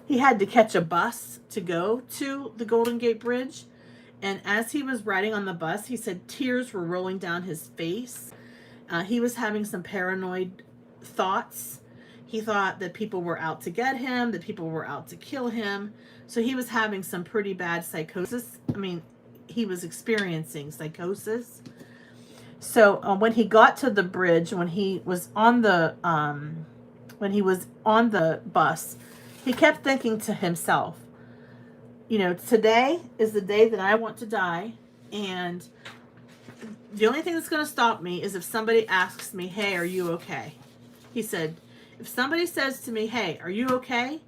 he had to catch a bus to go to the Golden Gate Bridge. And as he was riding on the bus, he said tears were rolling down his face. He was having some paranoid thoughts. He thought that people were out to get him, that people were out to kill him. So he was having some pretty bad psychosis. I mean, he was experiencing psychosis. So when he got to the bridge, when he was on the bus, he kept thinking to himself, you know, today is the day that I want to die, and the only thing that's going to stop me is if somebody asks me, hey, are you okay? He said, if somebody says to me, hey, are you okay?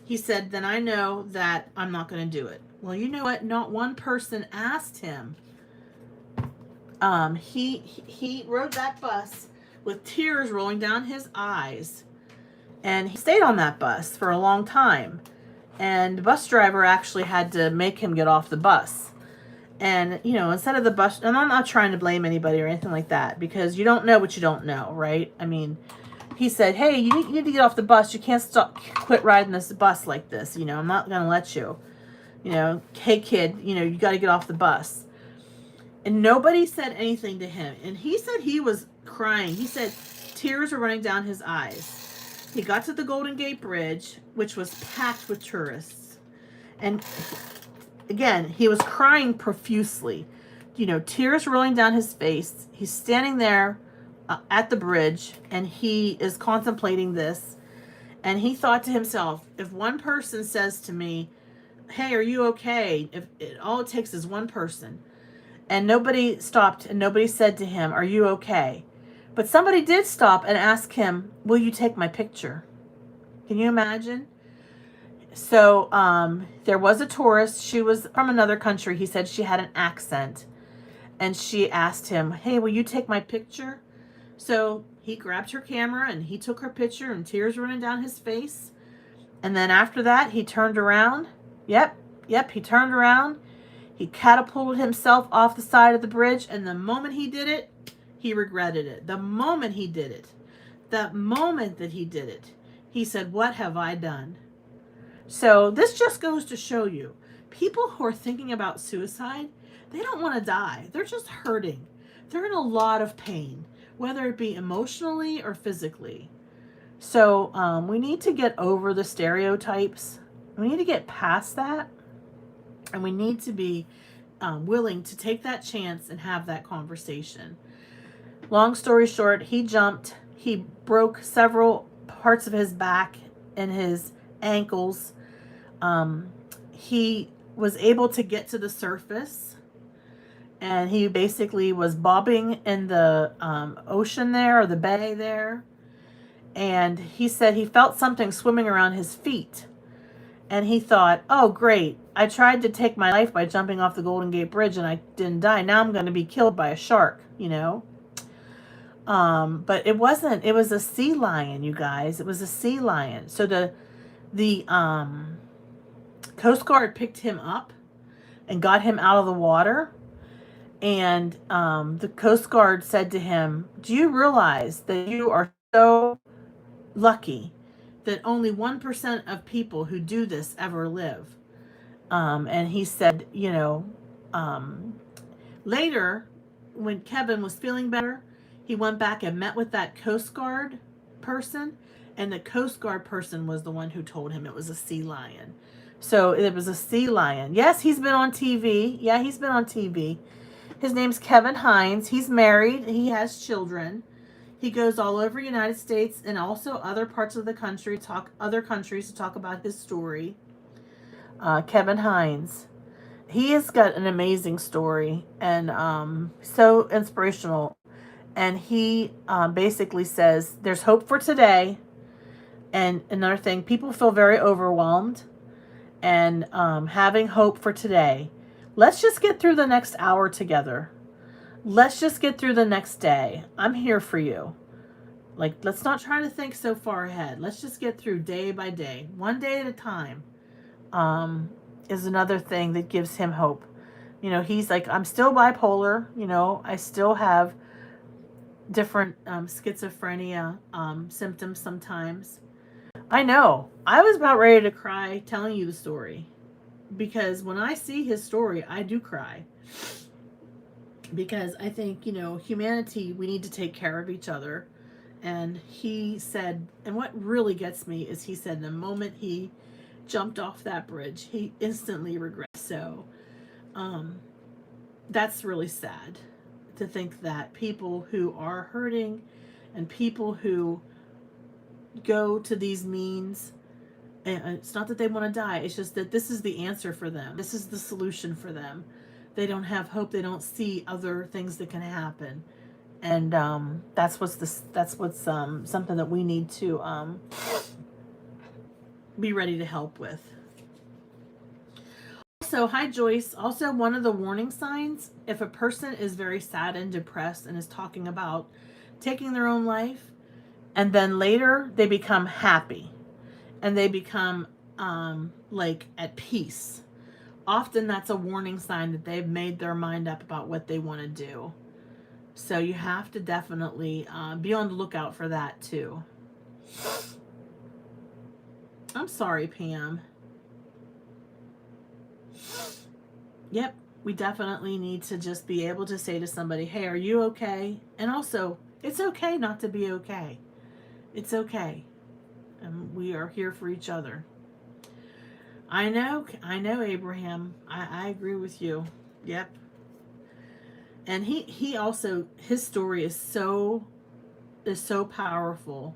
He said, then I know that I'm not going to do it. Well, you know what? Not one person asked him. He rode that bus with tears rolling down his eyes, and he stayed on that bus for a long time. And the bus driver actually had to make him get off the bus. And, you know, instead of the bus, and I'm not trying to blame anybody or anything like that, because you don't know what you don't know, right? I mean, he said, hey, you need to get off the bus. You can't quit riding this bus like this. You know, I'm not going to let you. You know, hey, kid, you know, you got to get off the bus. And nobody said anything to him. And he said he was crying. He said tears were running down his eyes. He got to the Golden Gate Bridge, which was packed with tourists. And again, he was crying profusely. You know, tears rolling down his face. He's standing there at the bridge, and he is contemplating this. And he thought to himself, if one person says to me, hey, are you okay? If all it takes is one person. And nobody stopped, and nobody said to him, are you okay? But somebody did stop and ask him, will you take my picture? Can you imagine? So there was a tourist. She was from another country. He said she had an accent. And she asked him, hey, will you take my picture? So he grabbed her camera and he took her picture, and tears running down his face. And then after that, he turned around. Yep, he turned around. He catapulted himself off the side of the bridge. And the moment he did it, he regretted it. The moment he did it, that moment that he did it, he said, what have I done? So this just goes to show you, people who are thinking about suicide, they don't want to die. They're just hurting. They're in a lot of pain, whether it be emotionally or physically. So we need to get over the stereotypes. We need to get past that. And we need to be willing to take that chance and have that conversation. Long story short, he jumped. He broke several parts of his back and his ankles. He was able to get to the surface, and he basically was bobbing in the ocean there, or the bay there. And he said he felt something swimming around his feet. And he thought, oh, great. I tried to take my life by jumping off the Golden Gate Bridge and I didn't die. Now I'm going to be killed by a shark, you know. But it wasn't. It was a sea lion, you guys. It was a sea lion. So the Coast Guard picked him up and got him out of the water. And the Coast Guard said to him, do you realize that you are so lucky that only 1% of people who do this ever live? And he said, you know, later when Kevin was feeling better, he went back and met with that Coast Guard person, and the Coast Guard person was the one who told him it was a sea lion. So it was a sea lion. Yes, he's been on TV. Yeah, he's been on TV. His name's Kevin Hines. He's married. He has children. He goes all over the United States and also other parts of the country, other countries to talk about his story. Kevin Hines. He has got an amazing story and so inspirational. And he basically says there's hope for today. And another thing, people feel very overwhelmed and having hope for today. Let's just get through the next hour together. Let's just get through the next day. I'm here for you. Like, let's not try to think so far ahead. Let's just get through day by day, one day at a time. Is another thing that gives him hope. You know, he's like, I'm still bipolar. You know, I still have different schizophrenia symptoms sometimes. I know. I was about ready to cry telling you the story. Because when I see his story, I do cry. Because I think, you know, humanity, we need to take care of each other. And he said, and what really gets me is he said the moment he jumped off that bridge, he instantly regrets. So that's really sad to think that people who are hurting and people who go to these means, and it's not that they want to die, it's just that this is the answer for them. This is the solution for them. They don't have hope. They don't see other things that can happen. And that's what's something that we need to be ready to help with. Also, hi Joyce. Also, one of the warning signs, if a person is very sad and depressed and is talking about taking their own life, and then later they become happy and they become like at peace, often that's a warning sign that they've made their mind up about what they want to do. So you have to definitely be on the lookout for that too. I'm sorry, Pam. Yep, we definitely need to just be able to say to somebody, hey, are you okay? And also, it's okay not to be okay. It's okay. And we are here for each other. I know, Abraham. I agree with you. Yep. And he also, his story is so powerful.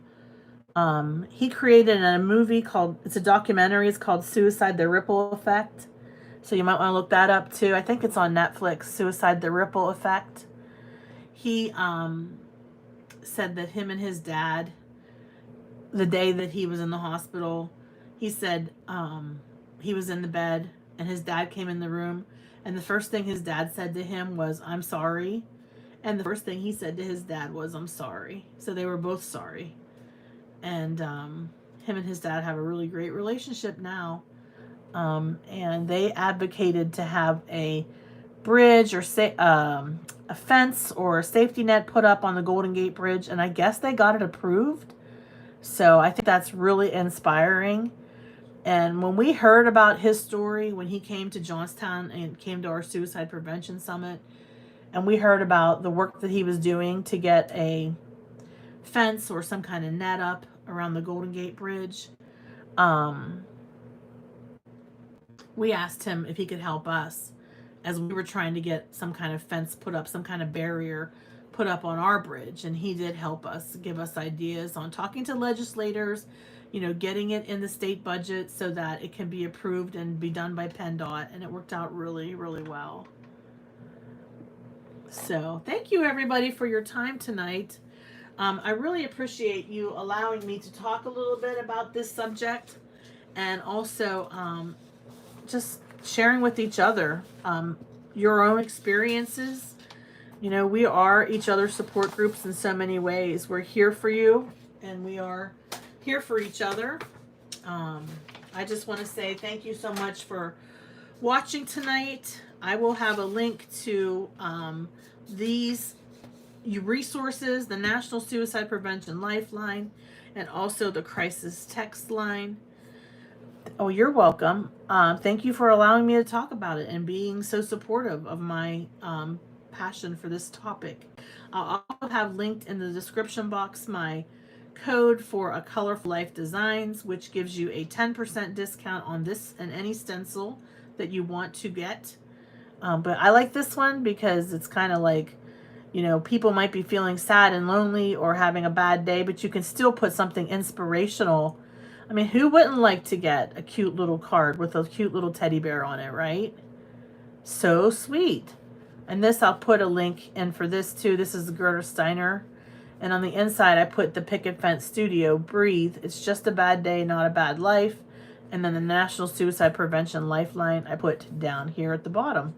He created a movie called, it's a documentary, it's called Suicide, the Ripple Effect. So you might want to look that up too. I think it's on Netflix, Suicide, the Ripple Effect. He said that him and his dad, the day that he was in the hospital, he said he was in the bed and his dad came in the room, and the first thing his dad said to him was, I'm sorry. And the first thing he said to his dad was, I'm sorry. So they were both sorry. And him and his dad have a really great relationship now. And they advocated to have a bridge or a fence or a safety net put up on the Golden Gate Bridge. And I guess they got it approved. So I think that's really inspiring. And when we heard about his story, when he came to Johnstown and came to our Suicide Prevention Summit, and we heard about the work that he was doing to get a fence or some kind of net up around the Golden Gate Bridge, we asked him if he could help us as we were trying to get some kind of fence put up, some kind of barrier put up on our bridge. And he did help us, give us ideas on talking to legislators, you know, getting it in the state budget so that it can be approved and be done by PennDOT. And it worked out really, really well. So thank you everybody for your time tonight. I really appreciate you allowing me to talk a little bit about this subject, and also just sharing with each other your own experiences. You know, we are each other's support groups in so many ways. We're here for you, and we are here for each other. I just want to say thank you so much for watching tonight. I will have a link to these resources, the National Suicide Prevention Lifeline, and also the Crisis Text Line. Oh, you're welcome. Thank you for allowing me to talk about it and being so supportive of my passion for this topic. I'll also have linked in the description box my code for a Colorful Life Designs, which gives you a 10% discount on this and any stencil that you want to get. But I like this one because it's kind of like, you know, people might be feeling sad and lonely or having a bad day, but you can still put something inspirational. I mean, who wouldn't like to get a cute little card with a cute little teddy bear on it, right? So sweet. And this, I'll put a link in for this too. This is Gerda Steiner. And on the inside, I put the Picket Fence Studio, Breathe. It's just a bad day, not a bad life. And then the National Suicide Prevention Lifeline, I put down here at the bottom.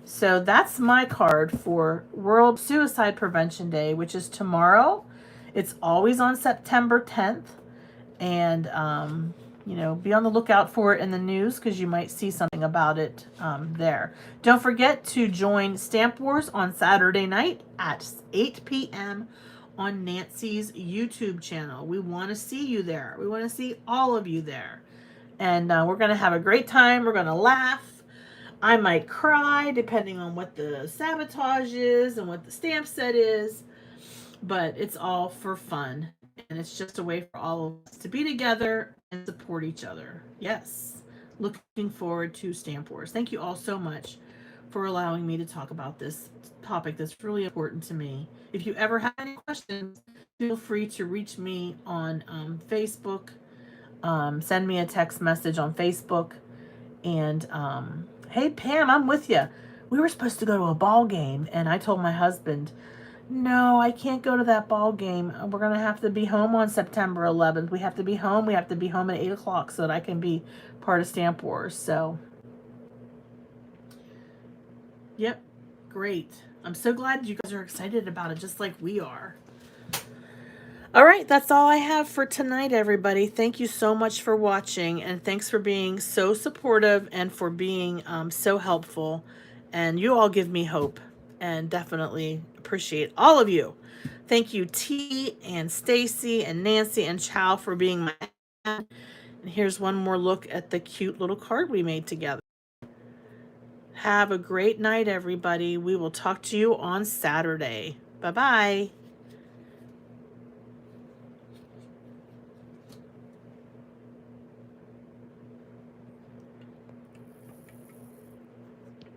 So that's my card for World Suicide Prevention Day, which is tomorrow. It's always on September 10th. And, you know, be on the lookout for it in the news because you might see something about it there. Don't forget to join Stamp Wars on Saturday night at 8 p.m. on Nancy's YouTube channel. We want to see you there. We want to see all of you there. And we're going to have a great time. We're going to laugh. I might cry depending on what the sabotage is and what the stamp set is. But it's all for fun. And it's just a way for all of us to be together and support each other. Yes. Looking forward to Stamp Wars. Thank you all so much for allowing me to talk about this topic that's really important to me. If you ever have any questions, feel free to reach me on Facebook. Send me a text message on Facebook. And hey, Pam, I'm with you. We were supposed to go to a ball game, and I told my husband, no, I can't go to that ball game. We're going to have to be home on September 11th. We have to be home. We have to be home at 8 o'clock so that I can be part of Stamp Wars. So, yep, great. I'm so glad you guys are excited about it, just like we are. All right, that's all I have for tonight, everybody. Thank you so much for watching, and thanks for being so supportive and for being so helpful. And you all give me hope, and definitely appreciate all of you. Thank you, T and Stacy and Nancy and Chow for being my and here's one more look at the cute little card we made together. Have a great night, everybody. We will talk to you on Saturday. Bye-bye.